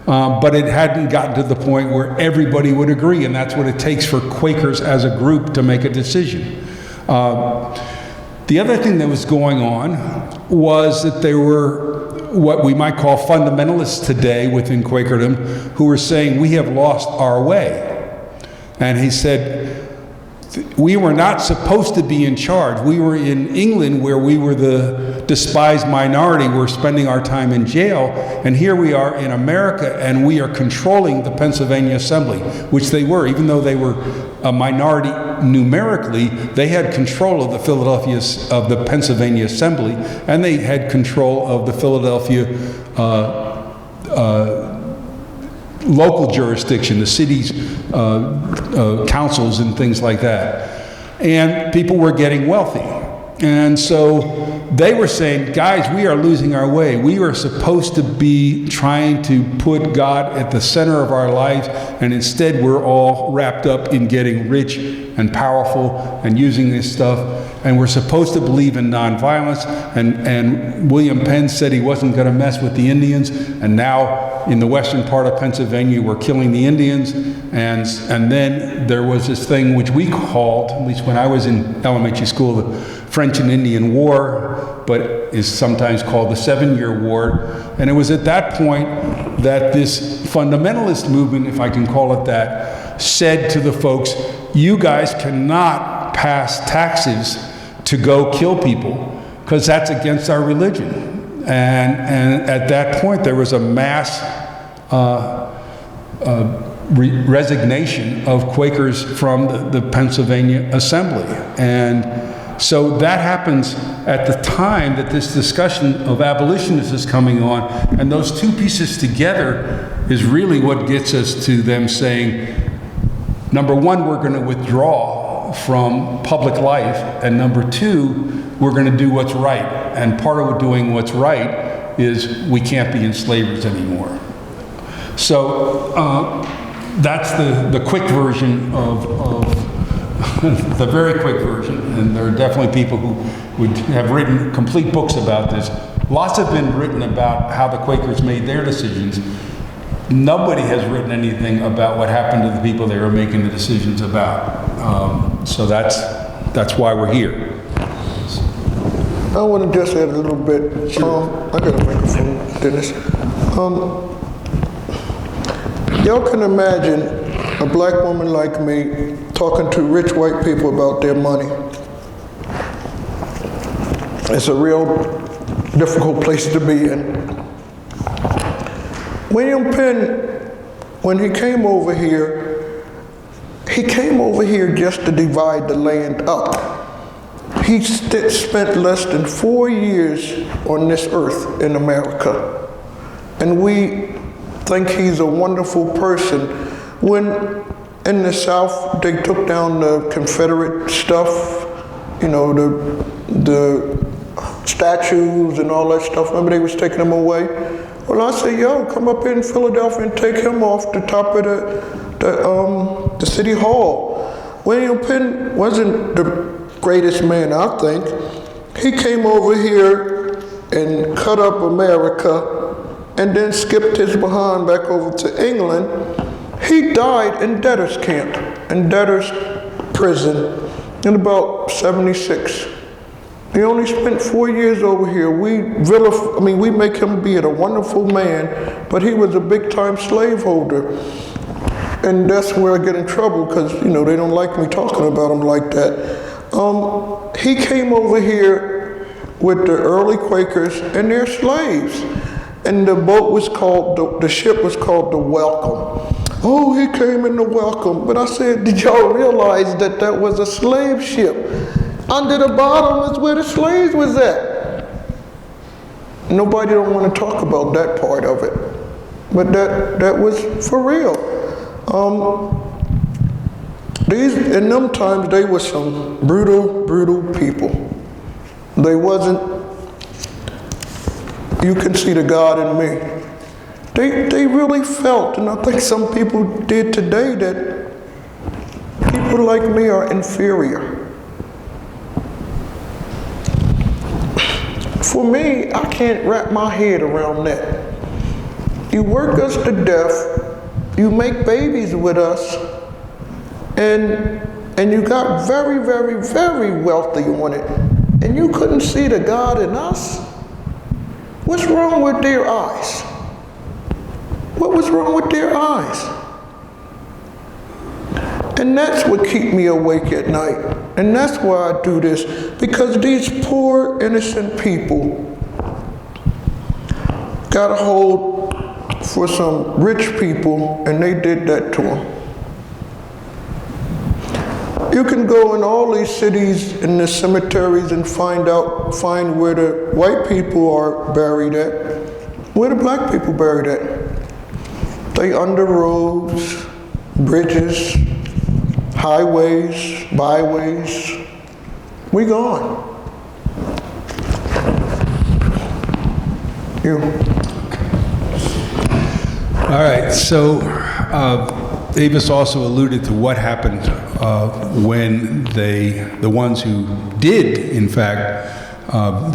C: but it hadn't gotten to the point where everybody would agree, and that's what it takes for Quakers as a group to make a decision. The other thing that was going on was that there were what we might call fundamentalists today within Quakerdom who were saying, we have lost our way. And he said, we were not supposed to be in charge. We were in England where we were the despised minority. We're spending our time in jail. And here we are in America and we are controlling the Pennsylvania Assembly, which they were. Even though they were a minority numerically, they had control of the Pennsylvania Assembly, and they had control of the Philadelphia local jurisdiction, the city's councils and things like that. And people were getting wealthy. And so they were saying, guys, we are losing our way. We are supposed to be trying to put God at the center of our lives, and instead we're all wrapped up in getting rich and powerful and using this stuff. And we're supposed to believe in nonviolence. And William Penn said he wasn't going to mess with the Indians. And now in the western part of Pennsylvania, we're killing the Indians. And then there was this thing which we called, at least when I was in elementary school, the French and Indian War, but is sometimes called the 7-Year War. And it was at that point that this fundamentalist movement, if I can call it that, said to the folks, you guys cannot pass taxes to go kill people, because that's against our religion. And at that point, there was a mass resignation of Quakers from the Pennsylvania Assembly. And so that happens at the time that this discussion of abolitionists is coming on, and those two pieces together is really what gets us to them saying, number one, we're going to withdraw from public life, and number two, we're going to do what's right. And part of doing what's right is we can't be enslavers anymore. So that's the quick version of the very quick version. And there are definitely people who would have written complete books about this. Lots have been written about how the Quakers made their decisions. Nobody has written anything about what happened to the people they were making the decisions about. So that's why we're here.
A: I want to just add a little bit.
C: Sure.
A: I got a microphone, Dennis. Y'all can imagine a black woman like me talking to rich white people about their money. It's a real difficult place to be in. William Penn, when he came over here just to divide the land up. He spent less than 4 years on this earth in America. And we think he's a wonderful person. When in the South, they took down the Confederate stuff, you know, the statues and all that stuff. Remember they was taking them away? Well, I said, yo, come up in Philadelphia and take him off the top of the city hall. William Penn wasn't the greatest man, I think. He came over here and cut up America and then skipped his behind back over to England. He died in debtor's camp, in debtor's prison in about 76. He only spent 4 years over here. We make him be a wonderful man, but he was a big-time slaveholder. And that's where I get in trouble, because, you know, they don't like me talking about him like that. He came over here with the early Quakers and their slaves. And the boat was called, the ship was called the Welcome. Oh, he came in the Welcome. But I said, did y'all realize that that was a slave ship? Under the bottom is where the slaves was at. Nobody don't want to talk about that part of it. But that was for real. In them times, they were some brutal people. They wasn't, you can see the God in me. They really felt, and I think some people did today, that people like me are inferior. For me, I can't wrap my head around that. You work us to death, you make babies with us, and you got very, very, very wealthy on it, and you couldn't see the God in us? What's wrong with their eyes? What was wrong with their eyes? And that's what keeps me awake at night. And that's why I do this, because these poor, innocent people got a hold for some rich people, and they did that to them. You can go in all these cities, in the cemeteries, and find where the white people are buried at, where the black people buried at. They under roads, bridges, highways, byways. We gone. You.
C: All right, so Avis also alluded to what happened when the ones who did, in fact,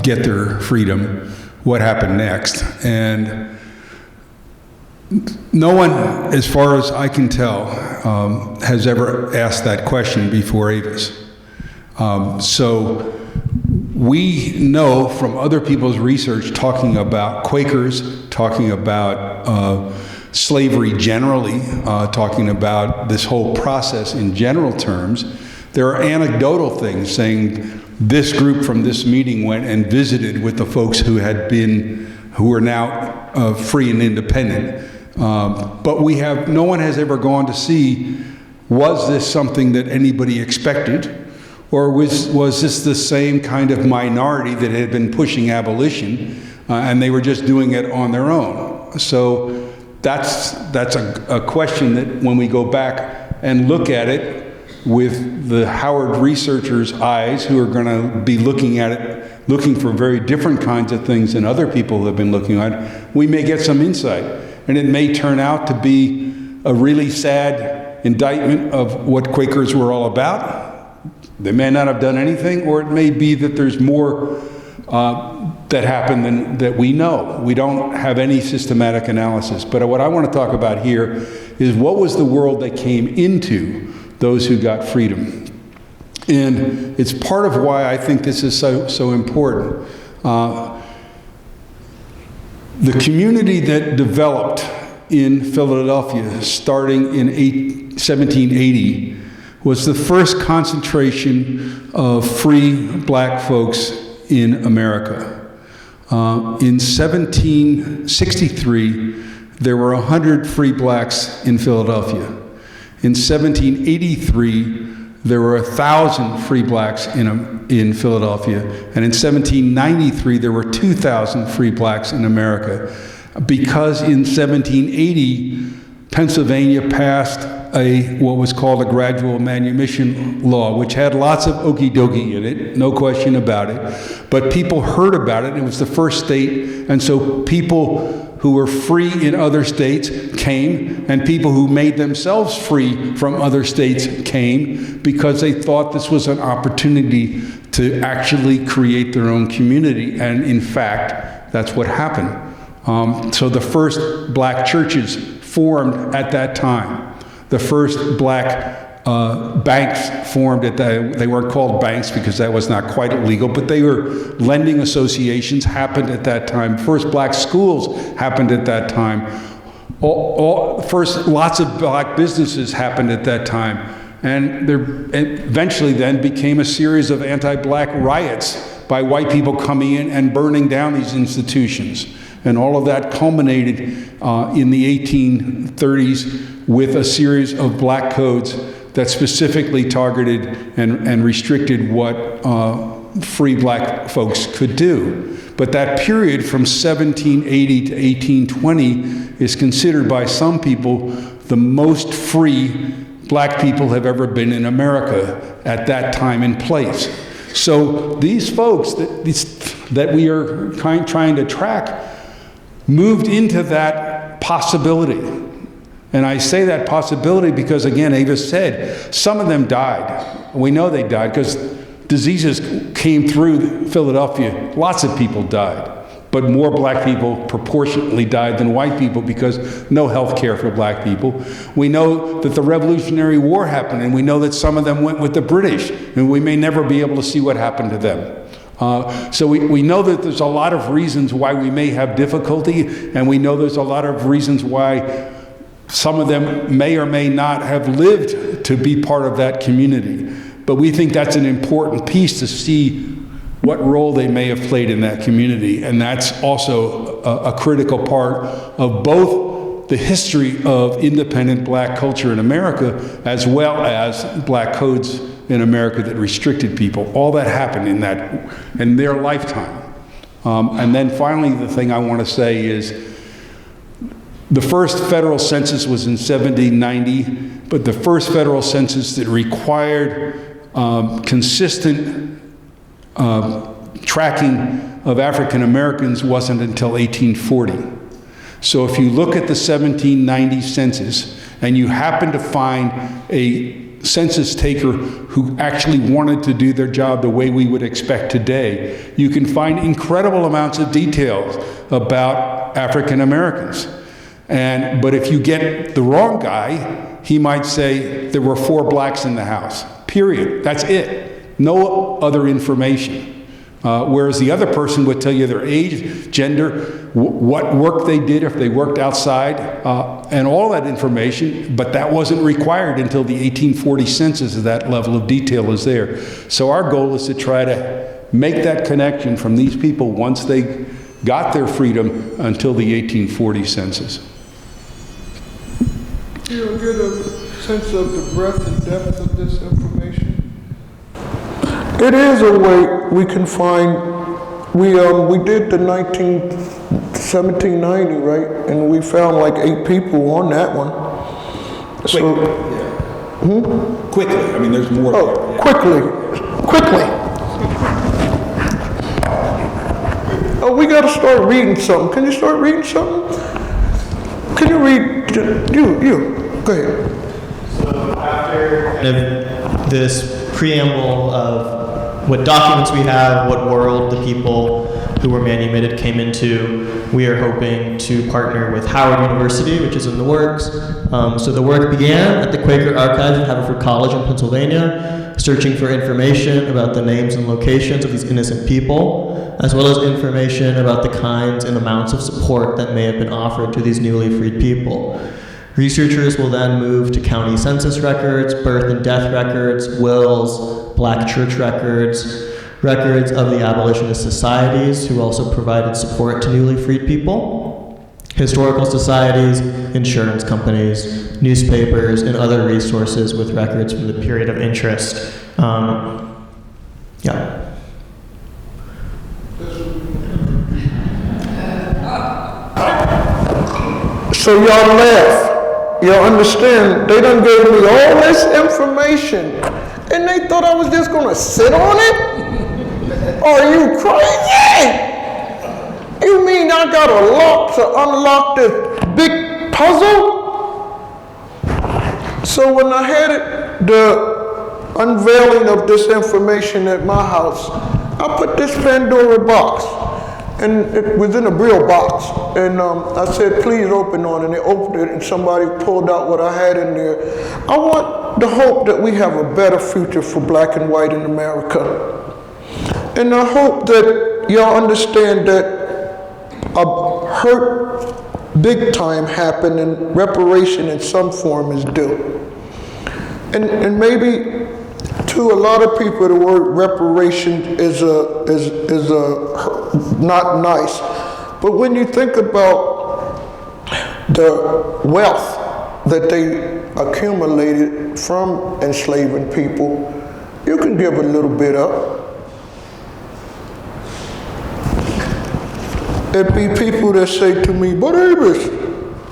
C: get their freedom, what happened next. And no one, as far as I can tell, has ever asked that question before Avis. So we know from other people's research, talking about Quakers, talking about slavery generally, talking about this whole process in general terms, there are anecdotal things saying this group from this meeting went and visited with the folks who were now free and independent. But no one has ever gone to see, was this something that anybody expected? Or was this the same kind of minority that had been pushing abolition, and they were just doing it on their own? So that's a question that when we go back and look at it with the Howard researchers' eyes, who are going to be looking at it, looking for very different kinds of things than other people have been looking at, we may get some insight. And it may turn out to be a really sad indictment of what Quakers were all about. They may not have done anything, or it may be that there's more that happened than that we know. We don't have any systematic analysis. But what I want to talk about here is what was the world that came into those who got freedom. And it's part of why I think this is so important. The community that developed in Philadelphia starting in 1780 was the first concentration of free black folks in America. In 1763, there were 100 free blacks in Philadelphia. In 1783, there were 1,000 free blacks in Philadelphia. And in 1793, there were 2,000 free blacks in America. Because in 1780, Pennsylvania passed what was called a gradual manumission law, which had lots of okie dokie in it, no question about it. But people heard about it, and it was the first state, and so people who were free in other states came, and people who made themselves free from other states came because they thought this was an opportunity to actually create their own community. And in fact, that's what happened. So the first black churches formed at that time. The first black banks formed they weren't called banks because that was not quite illegal, but they were lending associations, happened at that time. First black schools happened at that time. First, lots of black businesses happened at that time. And there eventually then became a series of anti-black riots by white people coming in and burning down these institutions. And all of that culminated in the 1830s with a series of black codes that specifically targeted and restricted what free black folks could do. But that period from 1780 to 1820 is considered by some people the most free black people have ever been in America at that time and place. So these folks that we are trying to track moved into that possibility. And I say that possibility because, again, Ava said, some of them died. We know they died because diseases came through Philadelphia. Lots of people died. But more black people proportionately died than white people because no health care for black people. We know that the Revolutionary War happened, and we know that some of them went with the British, and we may never be able to see what happened to them. So we know that there's a lot of reasons why we may have difficulty, and we know there's a lot of reasons why some of them may or may not have lived to be part of that community. But we think that's an important piece to see what role they may have played in that community. And that's also a critical part of both the history of independent black culture in America, as well as black codes in America that restricted people. All that happened in their lifetime. And then finally, the thing I want to say is, the first federal census was in 1790, but the first federal census that required consistent tracking of African Americans wasn't until 1840. So if you look at the 1790 census and you happen to find a census taker who actually wanted to do their job the way we would expect today, you can find incredible amounts of details about African Americans. But if you get the wrong guy, he might say there were 4 blacks in the house, period. That's it. No other information. Whereas the other person would tell you their age, gender, what work they did, if they worked outside, and all that information, but that wasn't required until the 1840 census. That level of detail is there. So our goal is to try to make that connection from these people once they got their freedom until the 1840 census.
A: Do you get a sense of the breadth and depth of this information? It is a way we can find. We did the 1790, right? And we found like 8 people on that one.
C: Quickly. Quickly. I mean, there's more.
A: Oh, quickly. Oh, we got to start reading something. Can you start reading something? Can you read? You. Go ahead.
B: So after this preamble of what documents we have, what world the people who were manumitted came into, we are hoping to partner with Howard University, which is in the works. So the work began at the Quaker Archives at Haverford College in Pennsylvania, searching for information about the names and locations of these innocent people, as well as information about the kinds and amounts of support that may have been offered to these newly freed people. Researchers will then move to county census records, birth and death records, wills, black church records, records of the abolitionist societies who also provided support to newly freed people, historical societies, insurance companies, newspapers, and other resources with records from the period of interest.
A: So y'all laugh. Y'all understand, they done gave me all this information and they thought I was just gonna sit on it? Are you crazy? You mean I got a lock to unlock this big puzzle? So when I had the unveiling of this information at my house, I put this Pandora box, and it was in a Brill box, and I said, please open on it, and they opened it, and somebody pulled out what I had in there. I want the hope that we have a better future for black and white in America. And I hope that y'all understand that a hurt big time happened and reparation in some form is due. And maybe to a lot of people, the word reparation is not nice. But when you think about the wealth that they accumulated from enslaving people, you can give a little bit up. It'd be people that say to me, but Avis,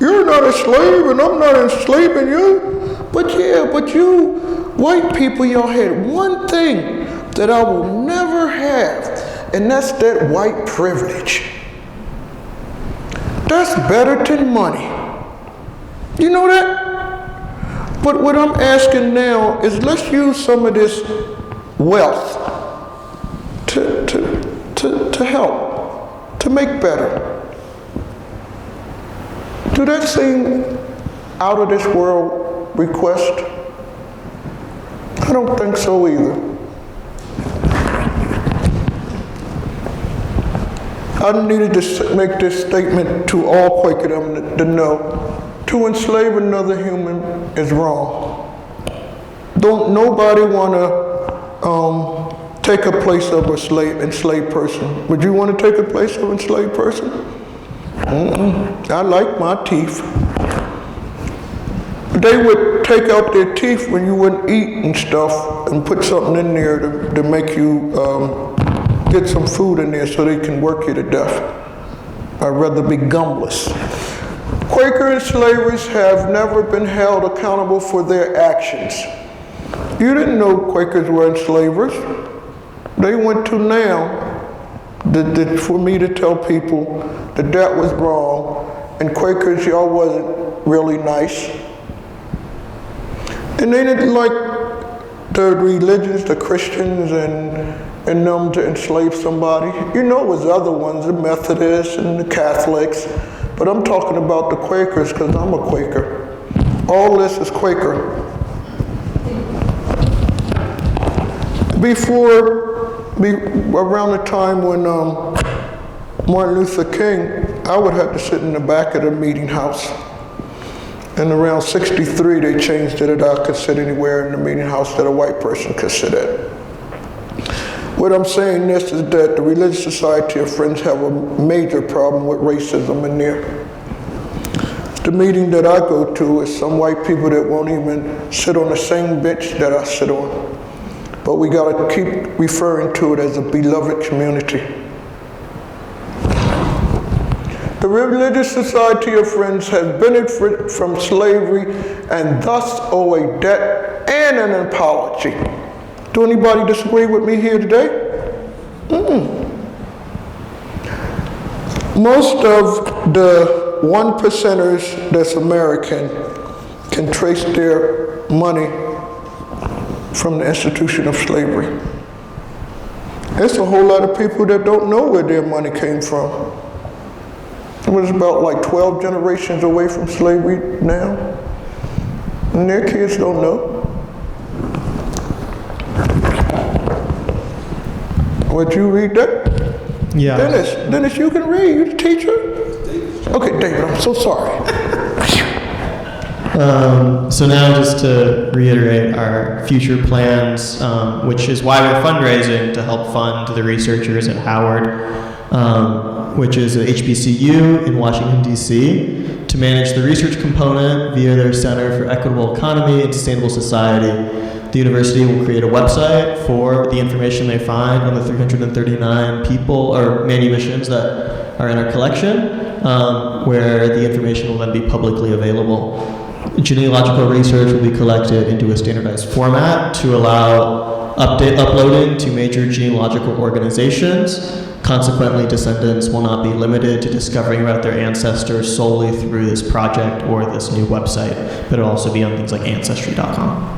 A: you're not a slave and I'm not enslaving you. But yeah, but you white people, y'all had one thing that I will never have, and that's that white privilege. That's better than money. You know that? But what I'm asking now is let's use some of this wealth to help, to make better. Do that seem out of this world request? I don't think so either. I needed to make this statement to all Quakerdom to know. To enslave another human is wrong. Don't nobody want to take a place of a enslaved person. Would you want to take a place of an enslaved person? I like my teeth. They would take out their teeth when you wouldn't eat and stuff and put something in there to make you get some food in there so they can work you to death. I'd rather be gumless. Quaker enslavers have never been held accountable for their actions. You didn't know Quakers were enslavers. They went to now for me to tell people that was wrong, and Quakers, y'all wasn't really nice. And they didn't like the religions, the Christians, and them to enslave somebody. You know it was other ones, the Methodists and the Catholics, but I'm talking about the Quakers because I'm a Quaker. All this is Quaker. Around the time when Martin Luther King, I would have to sit in the back of the meeting house. And around 63, they changed it that I could sit anywhere in the meeting house that a white person could sit at. What I'm saying this is that the Religious Society of Friends have a major problem with racism in there. The meeting that I go to is some white people that won't even sit on the same bench that I sit on. But we gotta keep referring to it as a beloved community. The Religious Society of Friends has benefited from slavery and thus owe a debt and an apology. Do anybody disagree with me here today? Most of the 1%ers that's American can trace their money from the institution of slavery. There's a whole lot of people that don't know where their money came from. It was about like 12 generations away from slavery now, and their kids don't know. Would you read that?
B: Yeah.
A: Dennis, you can read. You're the teacher. Okay, David, I'm so sorry.
B: So now just to reiterate our future plans, which is why we're fundraising to help fund the researchers at Howard, which is at HBCU in Washington, D.C., to manage the research component via their Center for Equitable Economy and Sustainable Society. The university will create a website for the information they find on the 339 people or manumissions that are in our collection, where the information will then be publicly available. Genealogical research will be collected into a standardized format to allow uploading to major genealogical organizations. Consequently, descendants will not be limited to discovering about their ancestors solely through this project or this new website, but it'll also be on things like Ancestry.com.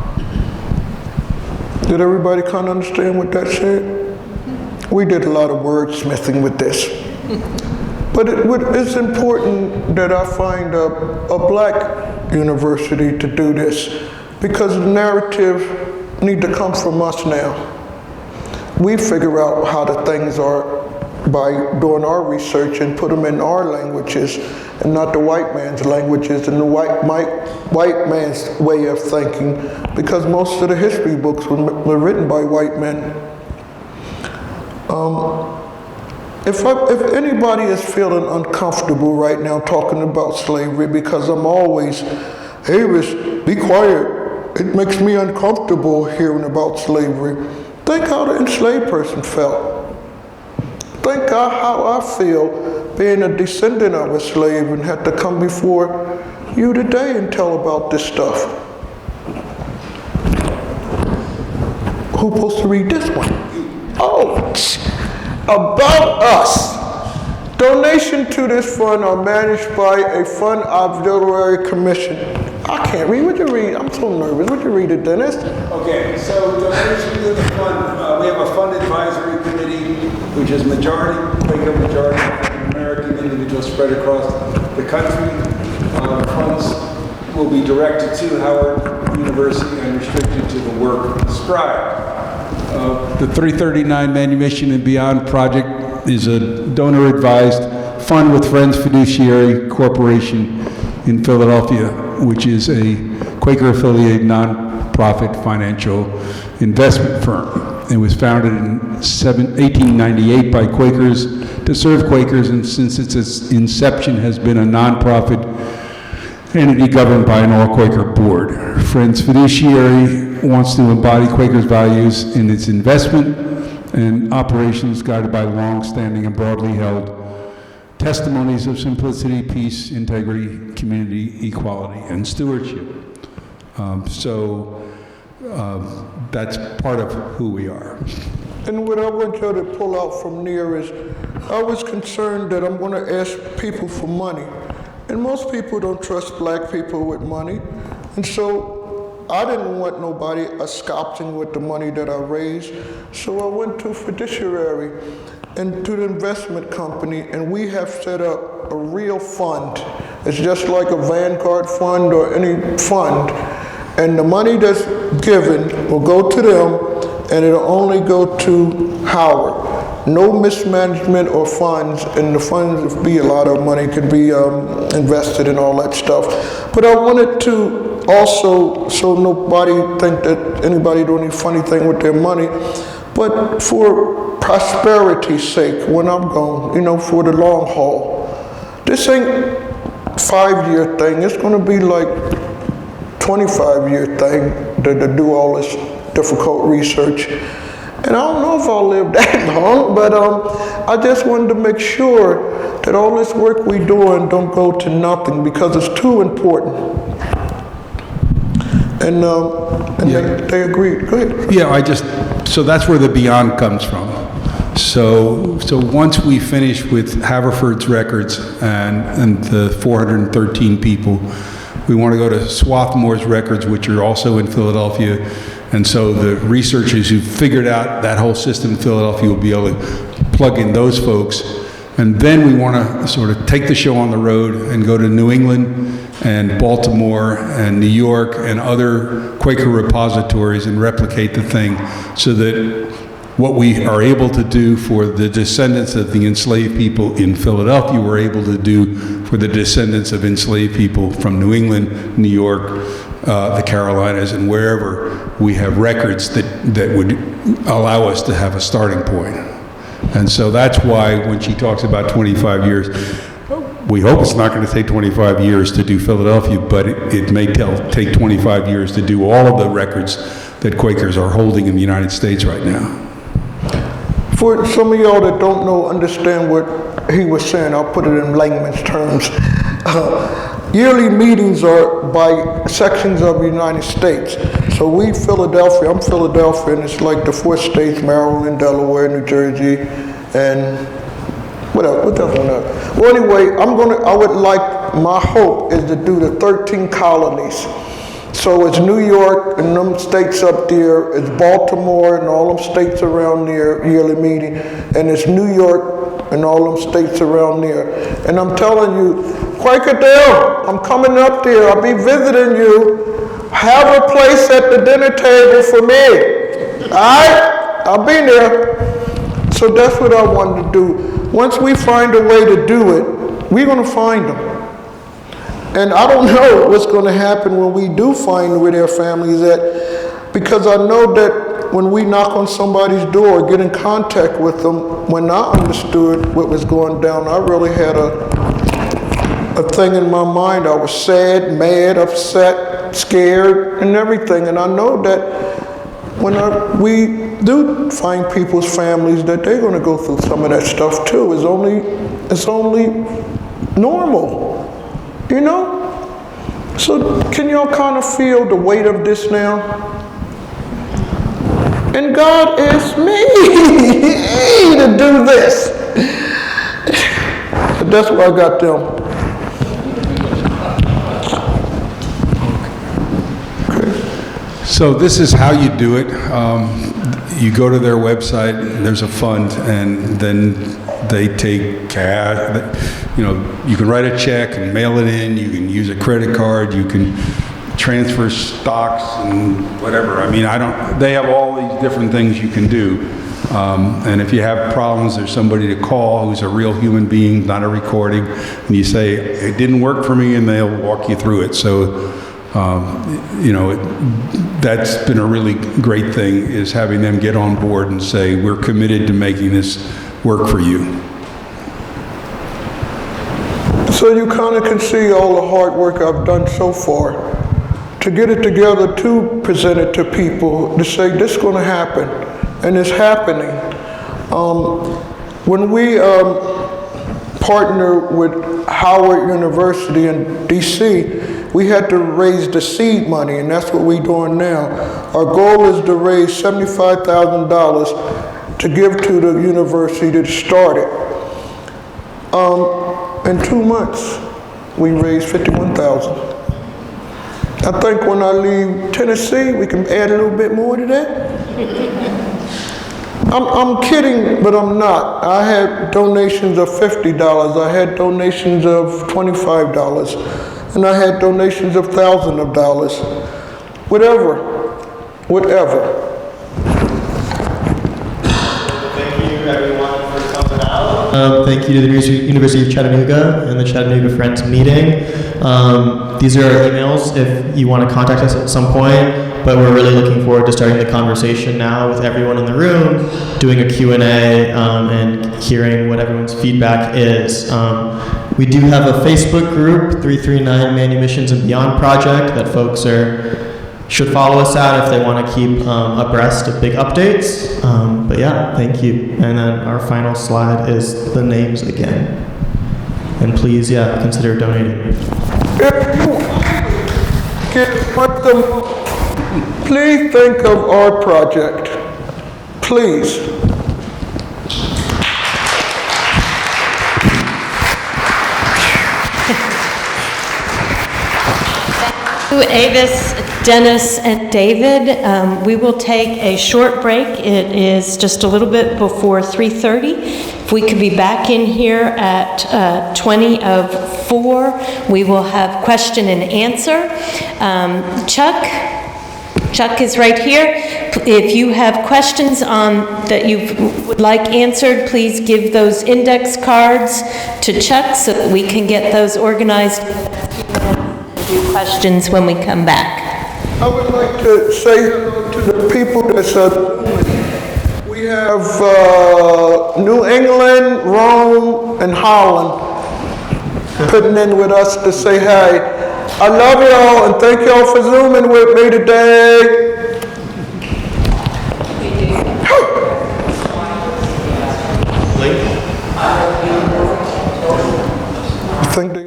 A: Did everybody kind of understand what that said? We did a lot of wordsmithing with this. But it's important that I find a black university to do this, because the narrative need to come from us now. We figure out how the things are by doing our research and put them in our languages and not the white man's languages and the white man's way of thinking, because most of the history books were written by white men. If anybody is feeling uncomfortable right now talking about slavery, because I'm always, hey, be quiet, it makes me uncomfortable hearing about slavery. Think how the enslaved person felt. Think how I feel being a descendant of a slave and had to come before you today and tell about this stuff. Who's supposed to read this one? Oh, about us. Donation to this fund are managed by a fund auxiliary commission. I can't read. Would you read? I'm so nervous. Would you read it, Dennis?
D: Okay, so donations to the fund, we have a fund advisory committee, which is majority Quaker, majority African American individuals spread across the country. Funds will be directed to Howard University and restricted to the work described. The 339 Manumission and Beyond project is a donor-advised fund with Friends Fiduciary Corporation in Philadelphia, which is a Quaker-affiliated non-profit financial investment firm. It was founded in 1898 by Quakers to serve Quakers, and since its inception has been a non-profit entity governed by an all-Quaker board. Friends Fiduciary wants to embody Quakers' values in its investment and operations, guided by long-standing and broadly held testimonies of simplicity, peace, integrity, community, equality, and stewardship. That's part of who we are.
A: And what I want you to pull out from there is, I was concerned that I'm going to ask people for money. And most people don't trust black people with money. And so I didn't want nobody scalping with the money that I raised. So I went to fiduciary and to the investment company, and we have set up a real fund. It's just like a Vanguard fund or any fund. And the money that's given will go to them, and it'll only go to Howard. No mismanagement or funds, and the funds be a lot of money, could be invested in all that stuff. But I wanted to also, so nobody think that anybody doing any funny thing with their money, but for prosperity's sake, when I'm gone, for the long haul. This ain't 5-year thing, it's gonna be like 25-year thing to do all this difficult research. And I don't know if I'll live that long, but I just wanted to make sure that all this work we doing don't go to nothing, because it's too important. And they agreed. Go ahead.
C: Yeah, so that's where the Beyond comes from. So once we finish with Haverford's records and the 413 people, we want to go to Swarthmore's records, which are also in Philadelphia. And so the researchers who figured out that whole system in Philadelphia will be able to plug in those folks. And then we want to sort of take the show on the road and go to New England and Baltimore and New York and other Quaker repositories and replicate the thing, so that what we are able to do for the descendants of the enslaved people in Philadelphia, we're able to do for the descendants of enslaved people from New England, New York, the Carolinas, and wherever we have records that would allow us to have a starting point. And so that's why when she talks about 25 years, we hope it's not going to take 25 years to do Philadelphia, but it may take 25 years to do all of the records that Quakers are holding in the United States right now.
A: For some of y'all that don't know, understand what he was saying, I'll put it in layman's terms. Yearly meetings are by sections of the United States. So I'm Philadelphia, and it's like the 4 states, Maryland, Delaware, New Jersey, and what else? What else? Well, anyway, my hope is to do the 13 colonies. So it's New York and them states up there, it's Baltimore and all them states around there, yearly meeting, and it's New York and all them states around there. And I'm telling you, Quakerdale, I'm coming up there, I'll be visiting you. Have a place at the dinner table for me. All right? I'll be there. So that's what I wanted to do. Once we find a way to do it, we're going to find them. And I don't know what's going to happen when we do find where their families at, because I know that when we knock on somebody's door, get in contact with them, when I understood what was going down, I really had a thing in my mind. I was sad, mad, upset, scared, and everything. And I know that when we do find people's families, that they're going to go through some of that stuff too. It's only normal. So can y'all kind of feel the weight of this now? And God asked me to do this. That's why I got them.
C: So this is how you do it. You go to their website, there's a fund, and then they take cash. You know, you can write a check and mail it in. You can use a credit card. You can transfer stocks and whatever. I mean, they have all these different things you can do. And if you have problems, there's somebody to call who's a real human being, not a recording. And you say, it didn't work for me, and they'll walk you through it. So, you know, that's been a really great thing, is having them get on board and say, we're committed to making this work for you.
A: So you kind of can see all the hard work I've done so far to get it together, to present it to people, to say this is going to happen, and it's happening. When we partner with Howard University in D.C., we had to raise the seed money, and that's what we're doing now. Our goal is to raise $75,000 to give to the university to start it. In 2 months, we raised $51,000. I think when I leave Tennessee, we can add a little bit more to that. I'm kidding, but I'm not. I had donations of $50. I had donations of $25. And I had donations of thousands of dollars. Whatever.
B: Thank you, everyone, for coming out. Thank you to the University of Chattanooga and the Chattanooga Friends meeting. These are our emails if you want to contact us at some point. But we're really looking forward to starting the conversation now with everyone in the room, doing a Q&A, and hearing what everyone's feedback is. We do have a Facebook group, 339 Manumissions and Beyond Project, that folks should follow us at if they want to keep abreast of big updates. But yeah, thank you. And then our final slide is the names again. And please, yeah, consider donating.
A: If you get what please think of our project. Please.
E: Avis, Dennis, and David. We will take a short break. It is just a little bit before 3:30. If we could be back in here at 20 of 4, we will have question and answer. Chuck is right here. If you have questions that you would like answered, please give those index cards to Chuck so that we can get those organized. Questions when we come back.
A: I would like to say hello to the people that's we have New England, Rome, and Holland putting in with us to say hi. I love y'all and thank y'all for Zooming with me today. You think they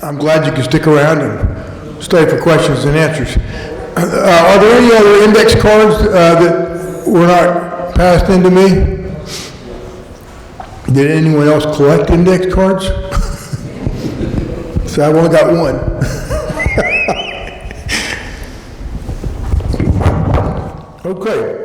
F: I'm glad you can stick around and stay for questions and answers. Are there any other index cards that were not passed into me? Did anyone else collect index cards? So I've only got one. Okay.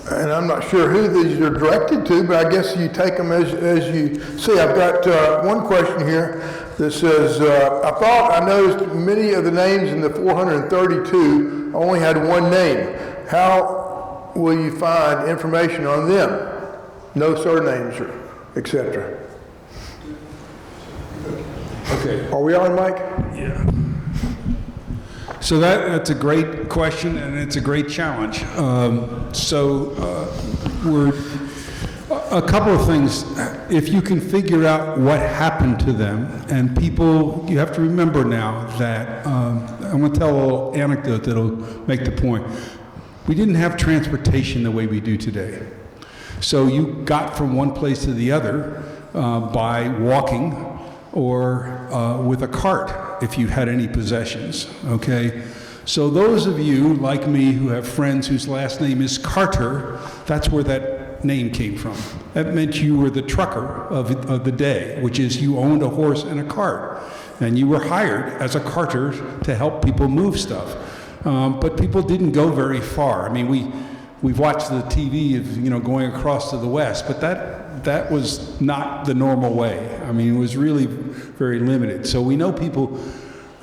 F: And I'm not sure who these are directed to, but I guess you take them as you see. I've got one question here that says, I thought I noticed many of the names in the 432 only had one name. How will you find information on them? No surnames, etc.
D: Okay.
F: Are we on, Mike?
D: Yeah. So that's a great question, and it's a great challenge. We're a couple of things. If you can figure out what happened to them, and people, you have to remember now that I'm going to tell a little anecdote that'll make the point. We didn't have transportation the way we do today. So you got from one place to the other by walking or with a cart, if you had any possessions, okay? So those of you, like me, who have friends whose last name is Carter, that's where that name came from. That meant you were the trucker of the day, which is you owned a horse and a cart, and you were hired as a carter to help people move stuff. But people didn't go very far. I mean, we've watched the TV of, going across to the west, but that was not the normal way. I mean, it was really very limited. So we know people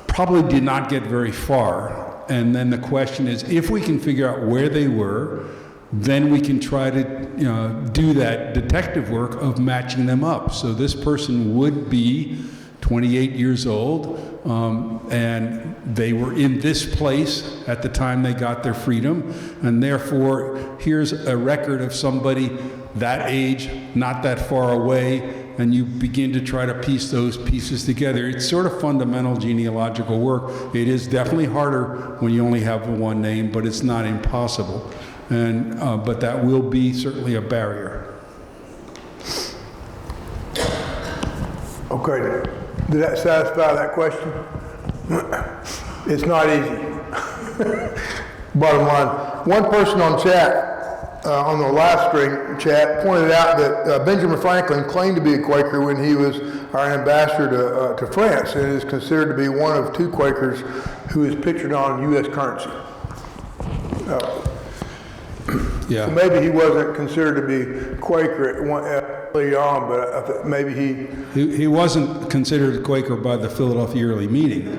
D: probably did not get very far. And then the question is, if we can figure out where they were, then we can try to do that detective work of matching them up. So this person would be 28 years old, and they were in this place at the time they got their freedom, and therefore here's a record of somebody that age, not that far away, and you begin to try to piece those pieces together. It's sort of fundamental genealogical work. It is definitely harder when you only have one name, but it's not impossible. And but that will be certainly a barrier.
F: Okay. Did that satisfy that question? It's not easy. Bottom line, one person on chat, on the live stream chat, pointed out that Benjamin Franklin claimed to be a Quaker when he was our ambassador to France, and is considered to be one of two Quakers who is pictured on U.S. currency.
D: Yeah.
F: So maybe he wasn't considered to be Quaker early on, but maybe
D: He wasn't considered a Quaker by the Philadelphia Yearly Meeting,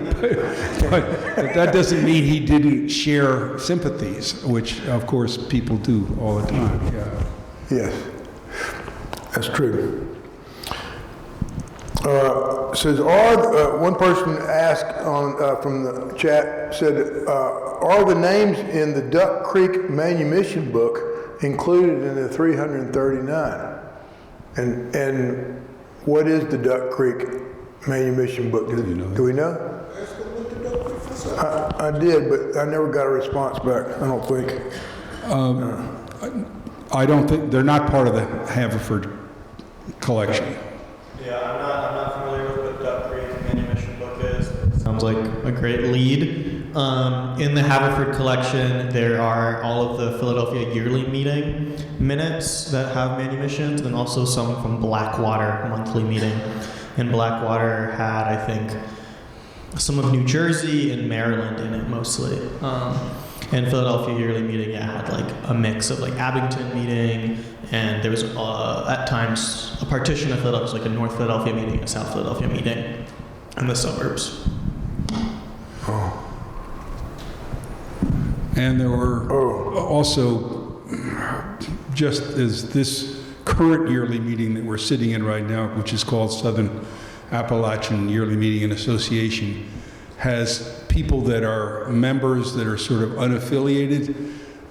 D: but that doesn't mean he didn't share sympathies, which of course people do all the time. Yeah.
F: Yes, that's true. Says, one person asked from the chat, said, are the names in the Duck Creek Manumission book included in the 339? And what is the Duck Creek Manumission book? Do we know? I did, but I never got a response back, I don't think.
D: I don't think, they're not part of the Haverford collection.
B: Yeah, I'm not familiar with what Duck Creek Manumission book is. Sounds like a great lead. In the Haverford collection, there are all of the Philadelphia Yearly Meeting minutes that have manumissions, and also some from Blackwater monthly meeting. And Blackwater had, I think, some of New Jersey and Maryland in it mostly. And Philadelphia Yearly Meeting, had like a mix of like Abington meeting, and there was at times a partition of Philadelphia, like a North Philadelphia meeting, a South Philadelphia meeting, in the suburbs.
F: Oh.
D: And there were also, just as this current yearly meeting that we're sitting in right now, which is called Southern Appalachian Yearly Meeting and Association, has people that are members that are sort of unaffiliated.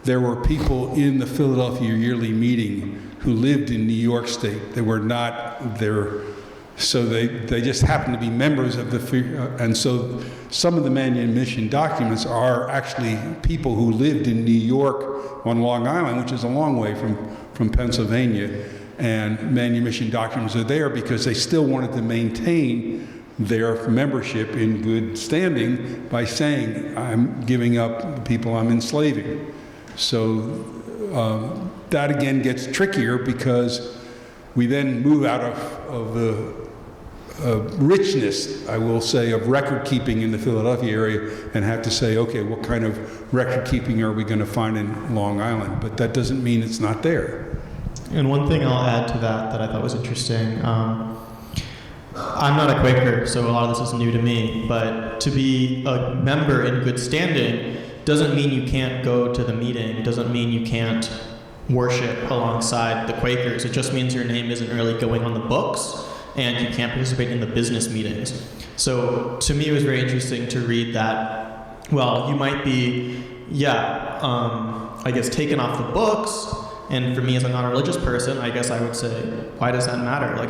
D: There were people in the Philadelphia Yearly Meeting who lived in New York State. They were not there, so they just happened to be members of the, and so some of the manumission documents are actually people who lived in New York on Long Island, which is a long way from Pennsylvania,
C: and manumission documents are there because they still wanted to maintain their membership in good standing by saying, I'm giving up the people I'm enslaving. So that again gets trickier because we then move out of the richness, I will say, of record keeping in the Philadelphia area and have to say, okay, what kind of record keeping are we going to find in Long Island? But that doesn't mean it's not there.
B: And one thing I'll add to that I thought was interesting, I'm not a Quaker, so a lot of this is new to me, but to be a member in good standing doesn't mean you can't go to the meeting, doesn't mean you can't worship alongside the Quakers. It just means your name isn't really going on the books and you can't participate in the business meetings. So to me, it was very interesting to read that, well, you might be, I guess, taken off the books. And for me, as a non-religious person, I guess I would say, why does that matter? Like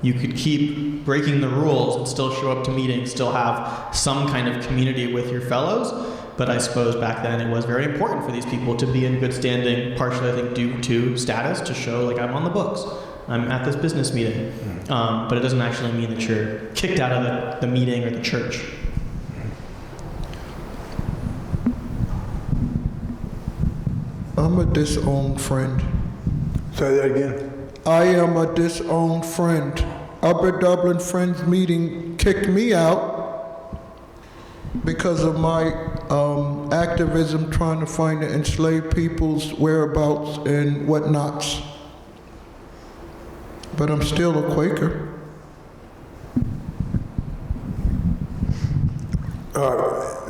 B: you could keep breaking the rules and still show up to meetings, still have some kind of community with your fellows. But I suppose back then it was very important for these people to be in good standing, partially I think due to status, to show like I'm on the books, I'm at this business meeting. But it doesn't actually mean that you're kicked out of the meeting or the church.
A: I'm a disowned friend.
F: Say that again.
A: I am a disowned friend. Upper Dublin Friends meeting kicked me out because of my activism trying to find the enslaved people's whereabouts and whatnots. But I'm still a Quaker.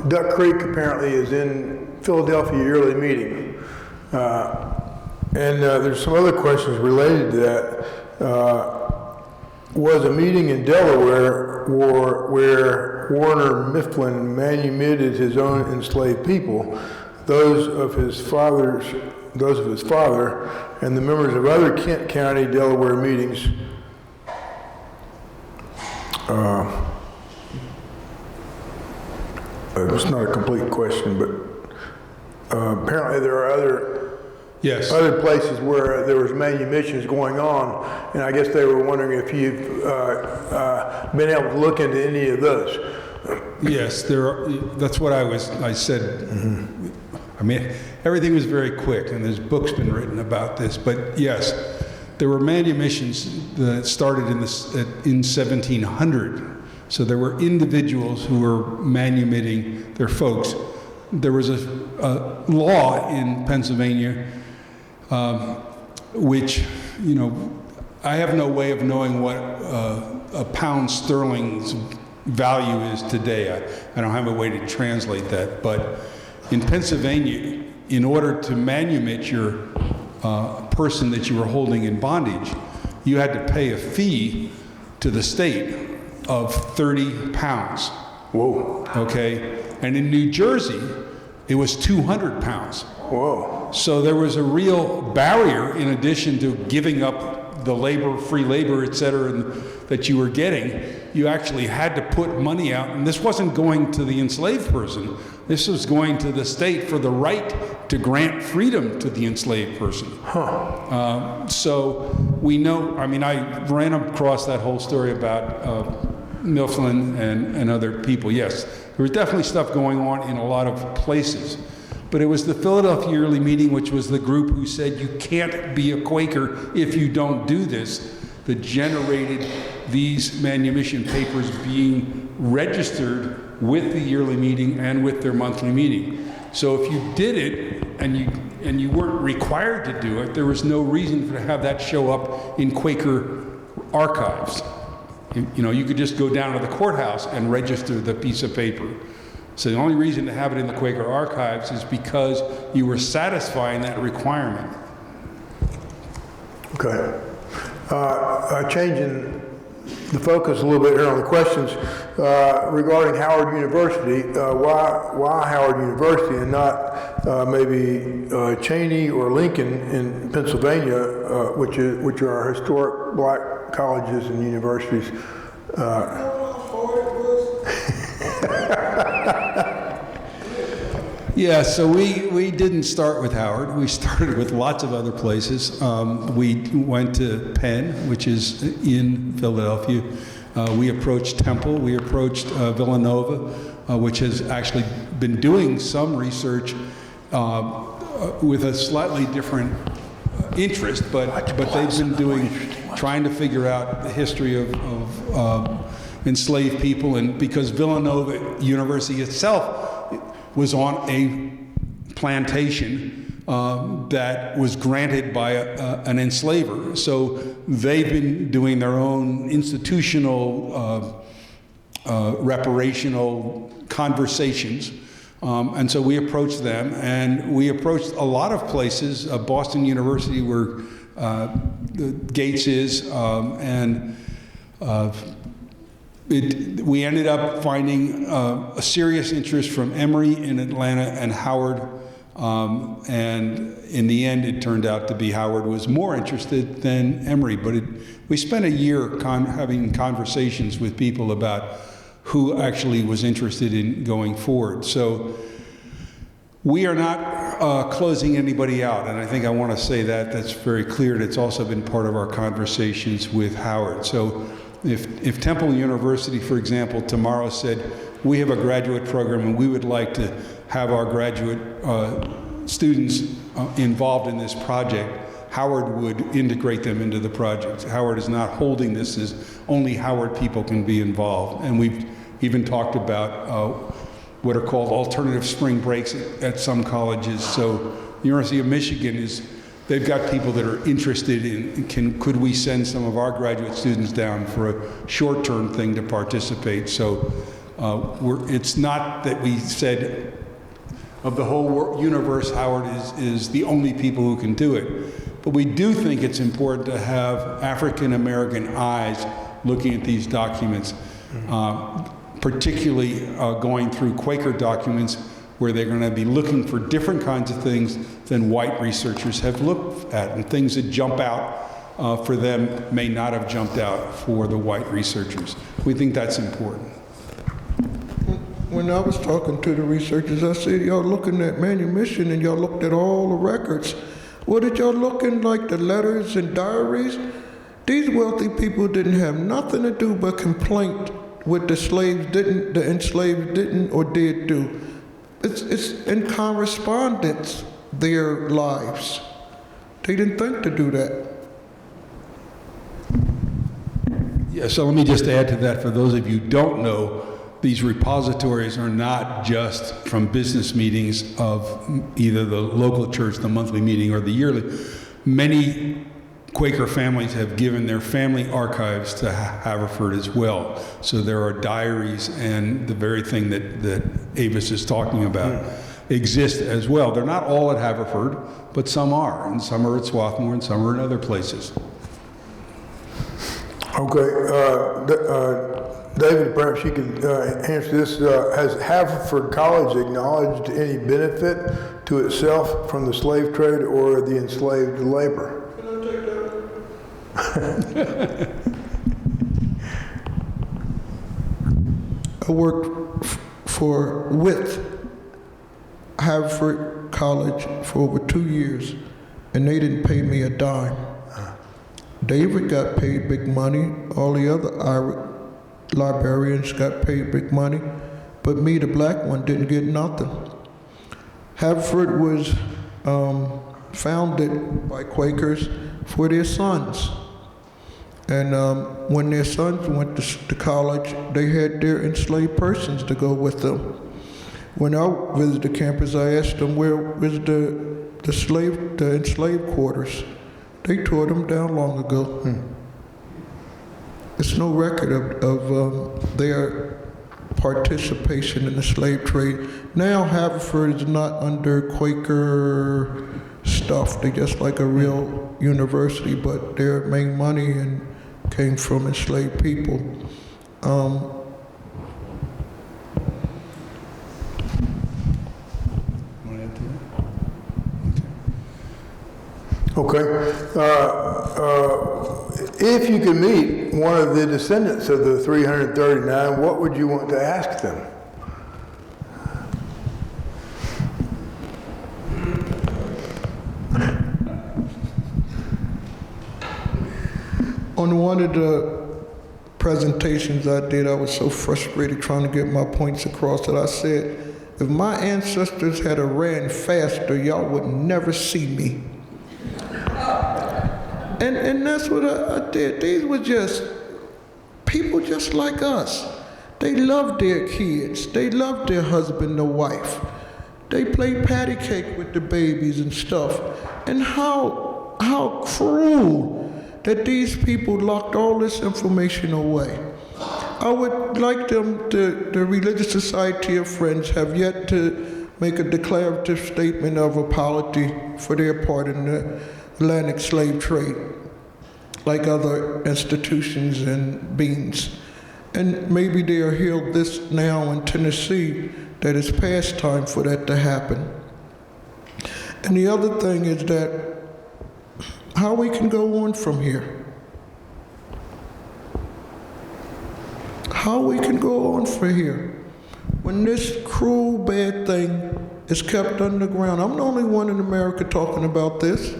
F: Duck Creek apparently is in Philadelphia yearly meeting. And there's some other questions related to that. Was a meeting in Delaware where Warner Mifflin manumitted his own enslaved people, those of his father, and the members of other Kent County, Delaware meetings. It's not a complete question, but apparently there are other places where there was manumissions going on, and I guess they were wondering if you've been able to look into any of those.
C: Yes, there are. That's what I said. Mm-hmm. I mean, everything was very quick, and there's books been written about this. But yes, there were manumissions that started in 1700. So there were individuals who were manumitting their folks. There was a law in Pennsylvania, which, I have no way of knowing what a pound sterling's value is today. I don't have a way to translate that. But in Pennsylvania, in order to manumit your person that you were holding in bondage, you had to pay a fee to the state of 30 pounds.
F: Whoa. Okay.
C: And in New Jersey, it was 200 pounds.
F: Whoa.
C: So there was a real barrier in addition to giving up the labor, free labor, et cetera, that you were getting. You actually had to put money out. And this wasn't going to the enslaved person. This was going to the state for the right to grant freedom to the enslaved person.
F: Huh.
C: So we know, I ran across that whole story about Mifflin and other people. Yes, there was definitely stuff going on in a lot of places. But it was the Philadelphia Yearly Meeting, which was the group who said you can't be a Quaker if you don't do this, that generated these manumission papers being registered with the yearly meeting and with their monthly meeting. So if you did it and you weren't required to do it, there was no reason to have that show up in Quaker archives. You could just go down to the courthouse and register the piece of paper. So the only reason to have it in the Quaker archives is because you were satisfying that requirement.
F: Okay. Changing the focus a little bit here on the questions regarding Howard University. Why Howard University and not maybe Cheney or Lincoln in Pennsylvania, which are our historic black colleges and universities?
C: Yeah, so we didn't start with Howard. We started with lots of other places. We went to Penn, which is in Philadelphia. We approached Temple. We approached Villanova, which has actually been doing some research with a slightly different interest, but they've been trying to figure out the history of enslaved people, and because Villanova University itself was on a plantation that was granted by an enslaver. So they've been doing their own institutional reparational conversations. And so we approached them, and we approached a lot of places, Boston University where Gates is, and we ended up finding a serious interest from Emory in Atlanta and Howard, and in the end it turned out to be Howard was more interested than Emory, but we spent a year having conversations with people about who actually was interested in going forward. So we are not closing anybody out, and I think I want to say that's very clear, and it's also been part of our conversations with Howard. So if Temple University, for example, tomorrow said, we have a graduate program and we would like to have our graduate students involved in this project, Howard would integrate them into the project. Howard is not holding this as only Howard people can be involved. And we've even talked about what are called alternative spring breaks at some colleges. So the University of Michigan they've got people that are interested in, could we send some of our graduate students down for a short-term thing to participate? So it's not that we said of the whole universe, Howard is the only people who can do it. But we do think it's important to have African-American eyes looking at these documents, particularly going through Quaker documents where they're going to be looking for different kinds of things than white researchers have looked at, and things that jump out for them may not have jumped out for the white researchers. We think that's important.
A: When I was talking to the researchers, I said, y'all looking at Manumission and y'all looked at all the records. What did y'all look in, like the letters and diaries? These wealthy people didn't have nothing to do but complain what the enslaved didn't or did do. It's in correspondence, their lives. They didn't think to do that.
C: Yeah, so let me just add to that, for those of you who don't know, these repositories are not just from business meetings of either the local church, the monthly meeting, or the yearly. Many Quaker families have given their family archives to Haverford as well. So there are diaries, and the very thing that Avis is talking about exist as well. They're not all at Haverford, but some are, and some are at Swarthmore, and some are in other places.
F: Okay, David, perhaps you could answer this. Has Haverford College acknowledged any benefit to itself from the slave trade or the enslaved labor?
A: Can I take that? I worked with Haverford College for over 2 years, and they didn't pay me a dime. David got paid big money. All the other librarians got paid big money, but me, the black one, didn't get nothing. Haverford was founded by Quakers for their sons. And when their sons went to college, they had their enslaved persons to go with them. When I visited the campus, I asked them where was the enslaved quarters. They tore them down long ago. There's no record of their participation in the slave trade. Now Haverford is not under Quaker stuff. They're just like a real university, but their main money came from enslaved people.
F: Okay. If you could meet one of the descendants of the 339, what would you want to ask them?
A: On one of the presentations I did, I was so frustrated trying to get my points across that I said, if my ancestors had a ran faster, y'all would never see me. And that's what I did. These were just people just like us. They loved their kids. They loved their husband or wife. They played patty cake with the babies and stuff. And how cruel that these people locked all this information away. I would like them, the Religious Society of Friends, have yet to make a declarative statement of apology for their part in the Atlantic slave trade, like other institutions and beings. And maybe they are healed this now in Tennessee, that it's past time for that to happen. And the other thing is that how we can go on from here. How we can go on from here when this cruel, bad thing is kept underground. I'm the only one in America talking about this.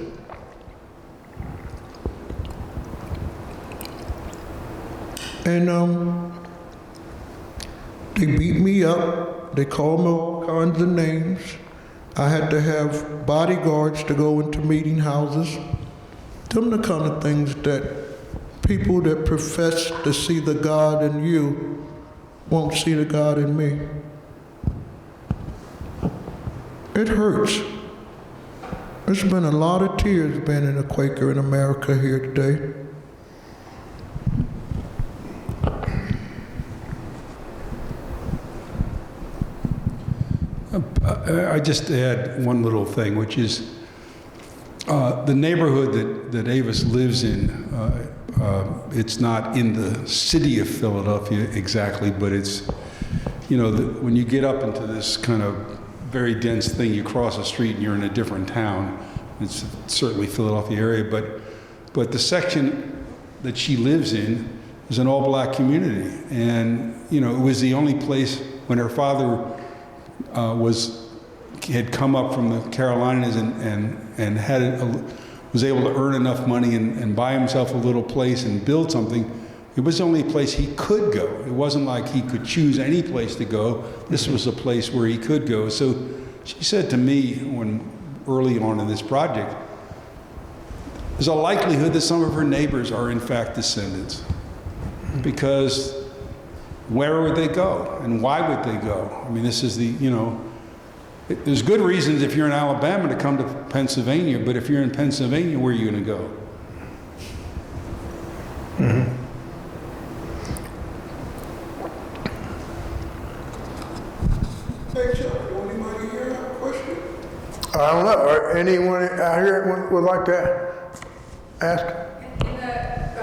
A: And they beat me up. They called me all kinds of names. I had to have bodyguards to go into meeting houses. Them the kind of things that people that profess to see the God in you won't see the God in me. It hurts. There's been a lot of tears being a Quaker in America here today.
C: I just add one little thing, which is the neighborhood that Avis lives in. It's not in the city of Philadelphia exactly, but it's, you know, when you get up into this kind of very dense thing, you cross a street and you're in a different town. It's certainly Philadelphia area, but the section that she lives in is an all-black community, and you know, it was the only place when her father had come up from the Carolinas and was able to earn enough money and buy himself a little place and build something. It was the only place he could go. It wasn't like he could choose any place to go. This was a place where he could go. So she said to me early on in this project, there's a likelihood that some of her neighbors are in fact descendants, because where would they go and why would they go? I mean, this is there's good reasons if you're in Alabama to come to Pennsylvania, but if you're in Pennsylvania, where are you going to go?
F: Mm-hmm.
A: Hey, Chuck, do anybody here have a question?
F: I don't know, or anyone out here would like to ask?
G: In the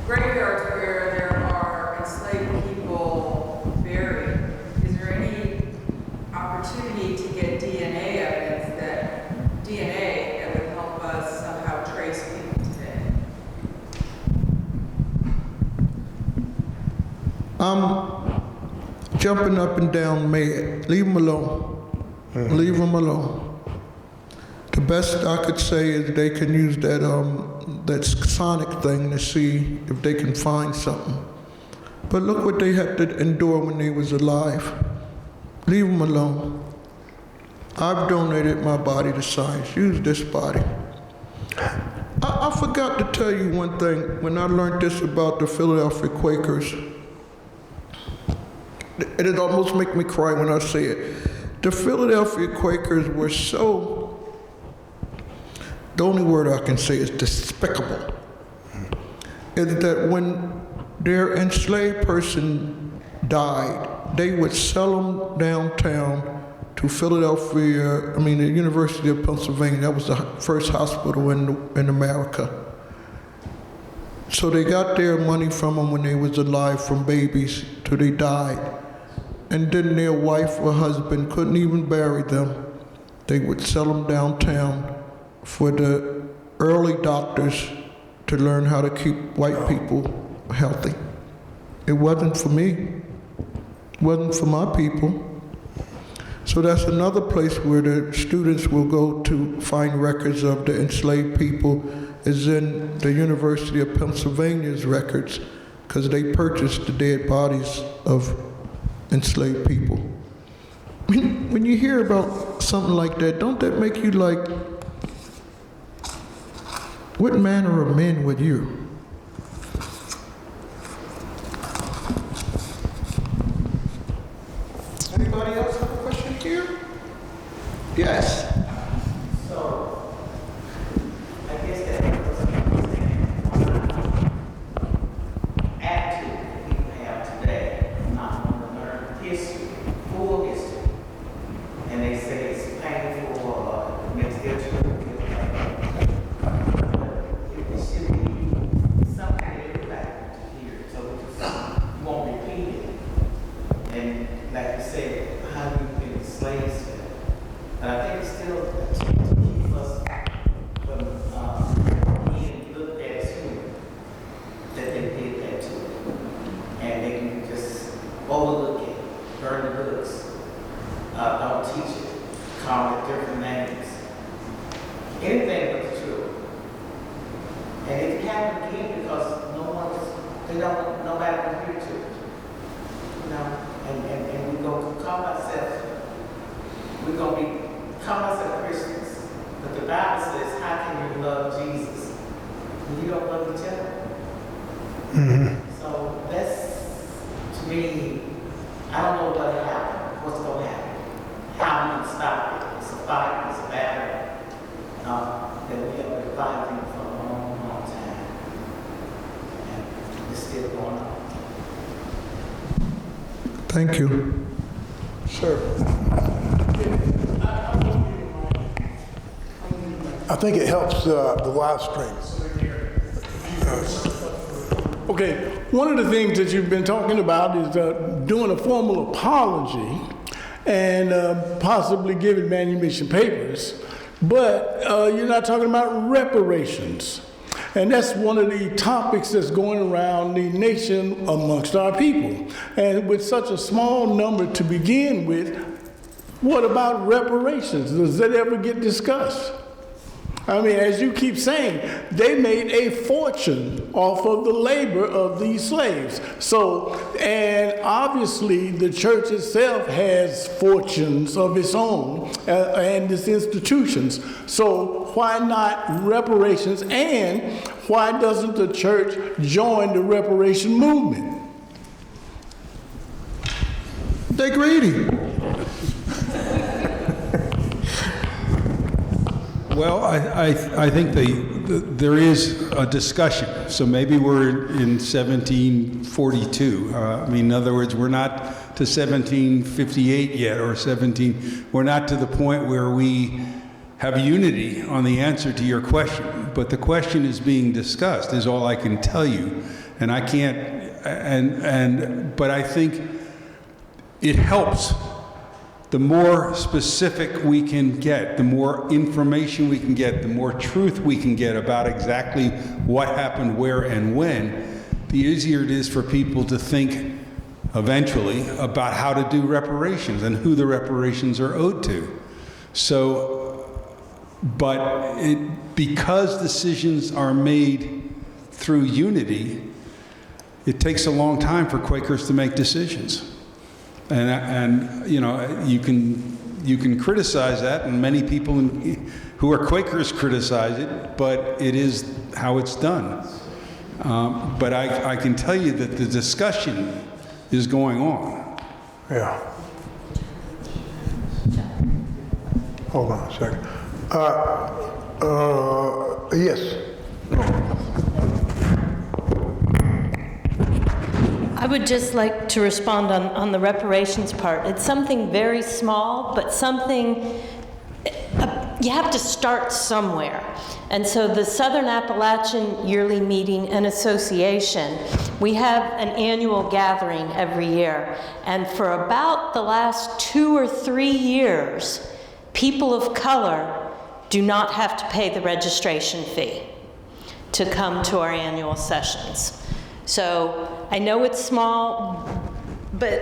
G: graveyards where there are enslaved people buried, is there any opportunity to get DNA evidence that would help us somehow trace people today?
A: Jumping up and down mad. Leave them alone. Leave them alone. The best I could say is they can use that sonic thing to see if they can find something. But look what they had to endure when they was alive. Leave them alone. I've donated my body to science. Use this body. I forgot to tell you one thing when I learned this about the Philadelphia Quakers. And it almost makes me cry when I say it. The Philadelphia Quakers were so, the only word I can say is despicable, is that when their enslaved person died, they would sell them downtown to Philadelphia, the University of Pennsylvania. That was the first hospital in America. So they got their money from them when they was alive, from babies till they died. And then their wife or husband couldn't even bury them. They would sell them downtown for the early doctors to learn how to keep white people healthy. It wasn't for me. It wasn't for my people. So that's another place where the students will go to find records of the enslaved people, is in the University of Pennsylvania's records, because they purchased the dead bodies of enslaved people. When you hear about something like that, don't that make you like, what manner of men were you? Anybody else have a question here? Yes.
H: So, I guess that attitude that people have today, not want to learn history, full history, and they say it's painful, makes their children feel pain. It should be something that everybody to hear, so we won't repeat it. And like you said, how do you think slaves feel? But I think it's still a chance to keep us from being looked at too, that they did that too. And they can just overlook it, burn the books, don't teach it, call it different names. Anything but the truth. And it happened again because nobody will hear to it. You know? And we're going to call ourselves Christians. But the Bible says, how can you love Jesus when you don't love each other? Mm-hmm. So that's, to me, I don't know what happened, what's going to happen, how we can stop it. It's a fight, it's a battle that we have been fighting for a long, long time. And it's still going on.
A: Thank you. Sir.
F: I think it helps the live stream.
I: Okay, one of the things that you've been talking about is doing a formal apology and possibly giving manumission papers, but you're not talking about reparations. And that's one of the topics that's going around the nation amongst our people. And with such a small number to begin with, what about reparations? Does that ever get discussed? I mean, as you keep saying, they made a fortune off of the labor of these slaves. So, and obviously the church itself has fortunes of its own and its institutions. So why not reparations, and why doesn't the church join the reparation movement?
A: They're greedy.
C: Well, I think there is a discussion. So maybe we're in 1742. I mean, in other words, we're not to 1758 yet, or we're not to the point where we have unity on the answer to your question. But the question is being discussed, is all I can tell you. And I can't, but I think it helps. The more specific we can get, the more information we can get, the more truth we can get about exactly what happened, where, and when, the easier it is for people to think eventually about how to do reparations and who the reparations are owed to. So, but because decisions are made through unity, it takes a long time for Quakers to make decisions. And you know, you can criticize that, and many people who are Quakers criticize it, but it is how it's done. But I can tell you that the discussion is going on.
F: Yeah. Hold on a second. Yes.
E: I would just like to respond on the reparations part. It's something very small, but something, you have to start somewhere. And so the Southern Appalachian Yearly Meeting and Association, we have an annual gathering every year. And for about the last 2 or 3 years, people of color do not have to pay the registration fee to come to our annual sessions. So I know it's small, but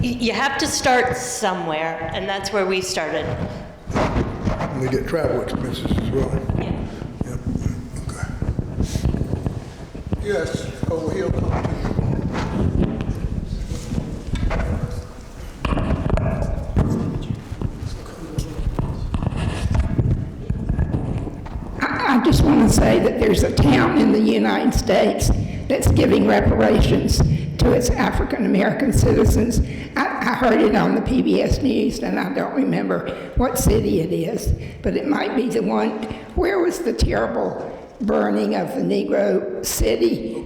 E: You have to start somewhere, and that's where we started.
F: And they get travel expenses as well.
E: Yeah.
F: Yep. Okay.
A: Yes, over here.
J: I just want to say that there's a town in the United States that's giving reparations to its African American citizens. I heard it on the PBS News, and I don't remember what city it is, but it might be the one. Where was the terrible burning of the Negro city?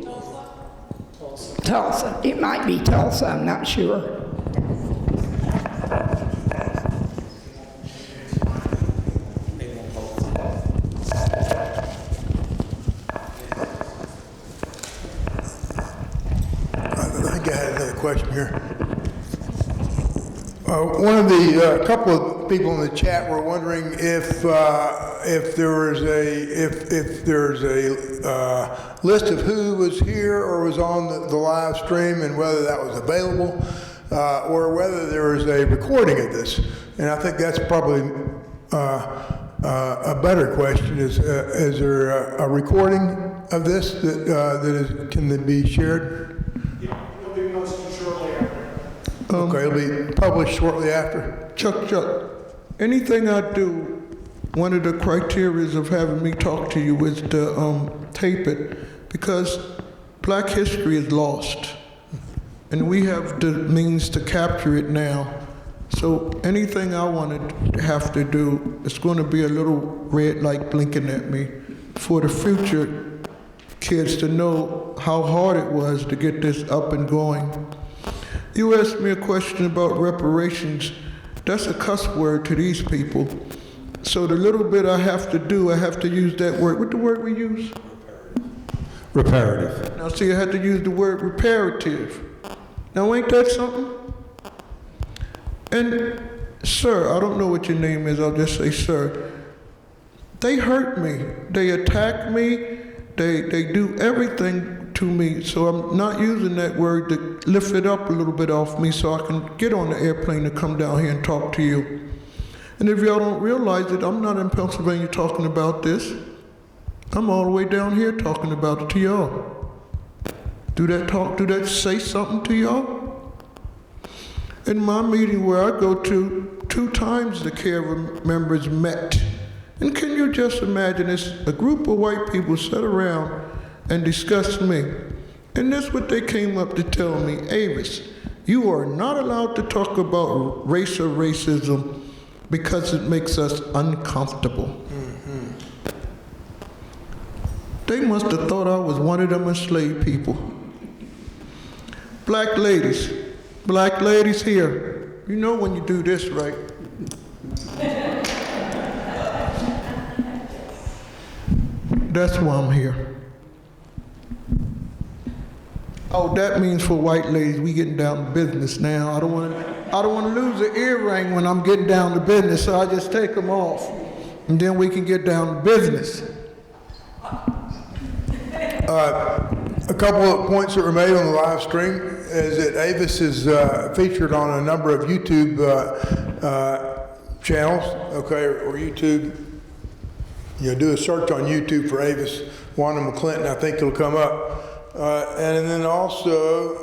J: Tulsa. It might be Tulsa, I'm not sure.
F: Question here. One of the couple of people in the chat were wondering if there's a list of who was here or was on the live stream, and whether that was available, or whether there was a recording of this. And I think that's probably a better question. Is there a recording of this can be shared? Okay, it'll be published shortly after.
A: Chuck, anything I do, one of the criterias of having me talk to you is to tape it, because Black history is lost, and we have the means to capture it now. So anything I want to have to do, it's going to be a little red light blinking at me for the future kids to know how hard it was to get this up and going. You asked me a question about reparations. That's a cuss word to these people. So the little bit I have to do, I have to use that word. What the word we use?
C: Reparative.
A: Now see, I had to use the word reparative. Now ain't that something? And sir, I don't know what your name is, I'll just say sir. They hurt me, they attack me, they do everything to me, so I'm not using that word to lift it up a little bit off me so I can get on the airplane to come down here and talk to you. And if y'all don't realize it, I'm not in Pennsylvania talking about this. I'm all the way down here talking about it to y'all. Do that say something to y'all? In my meeting where I go to, 2 times the care members met. And can you just imagine this, a group of white people sat around and discussed me. And that's what they came up to tell me. Avis, you are not allowed to talk about race or racism because it makes us uncomfortable. Mm-hmm. They must have thought I was one of them enslaved people. Black ladies here. You know when you do this, right? That's why I'm here. Oh, that means for white ladies, we getting down to business now. I don't want to lose an earring when I'm getting down to business, so I just take them off, and then we can get down to business.
F: A couple of points that were made on the live stream is that Avis is featured on a number of YouTube channels, okay, or YouTube. You know, do a search on YouTube for Avis Wanda McClinton. I think it'll come up. And then also,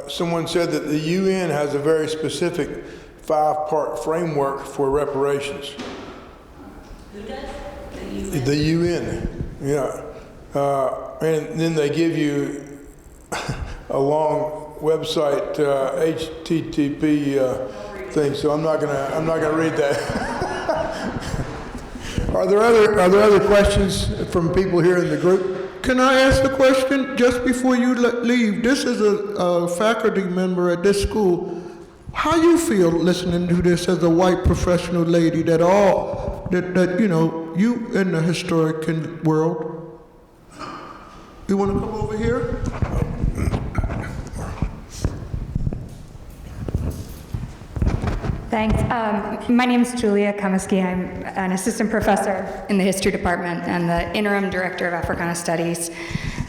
F: someone said that the UN has a very specific 5-part framework for reparations.
E: Who does?
F: The UN, yeah. And then they give you a long website HTTP thing. So I'm not gonna read that. Are there other questions from people here in the group?
A: Can I ask a question just before you leave? This is a faculty member at this school. How you feel listening to this as a white professional lady that you know, you in the historic world? You want to come over here?
K: Thanks. My name is Julia Kamiski. I'm an assistant professor in the history department and the interim director of Africana Studies.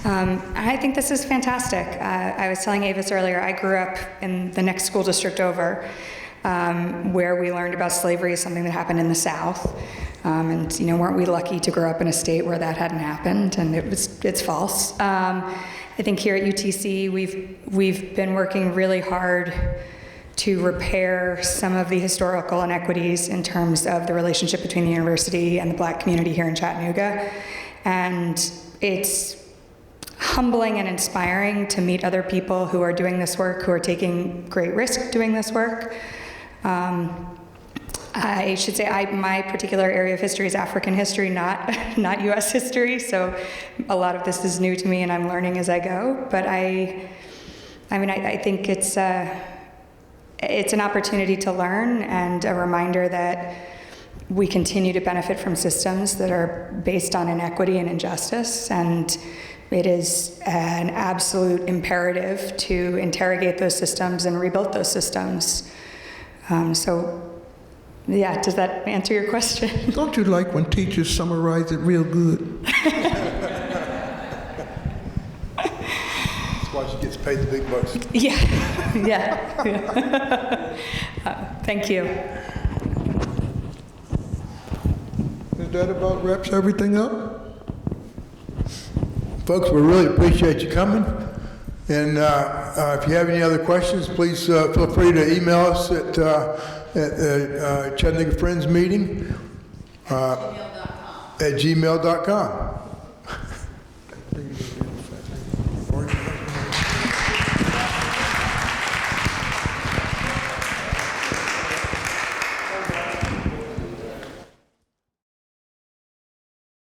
K: I think this is fantastic. I was telling Avis earlier, I grew up in the next school district over, where we learned about slavery as something that happened in the South. And, you know, weren't we lucky to grow up in a state where that hadn't happened? And it's false. I think here at UTC, we've been working really hard to repair some of the historical inequities in terms of the relationship between the university and the Black community here in Chattanooga. And it's humbling and inspiring to meet other people who are doing this work, who are taking great risk doing this work. I should say my particular area of history is African history, not U.S. history, so a lot of this is new to me and I'm learning as I go. But I think it's an opportunity to learn and a reminder that we continue to benefit from systems that are based on inequity and injustice, and it is an absolute imperative to interrogate those systems and rebuild those systems. Yeah, does that answer your question?
A: Don't you like when teachers summarize it real good?
F: That's why she gets paid the big bucks.
K: Yeah, yeah. Thank you.
A: Is that about wraps everything up?
F: Folks, we really appreciate you coming. And if you have any other questions, please feel free to email us at Chattanooga Friends Meeting at gmail.com.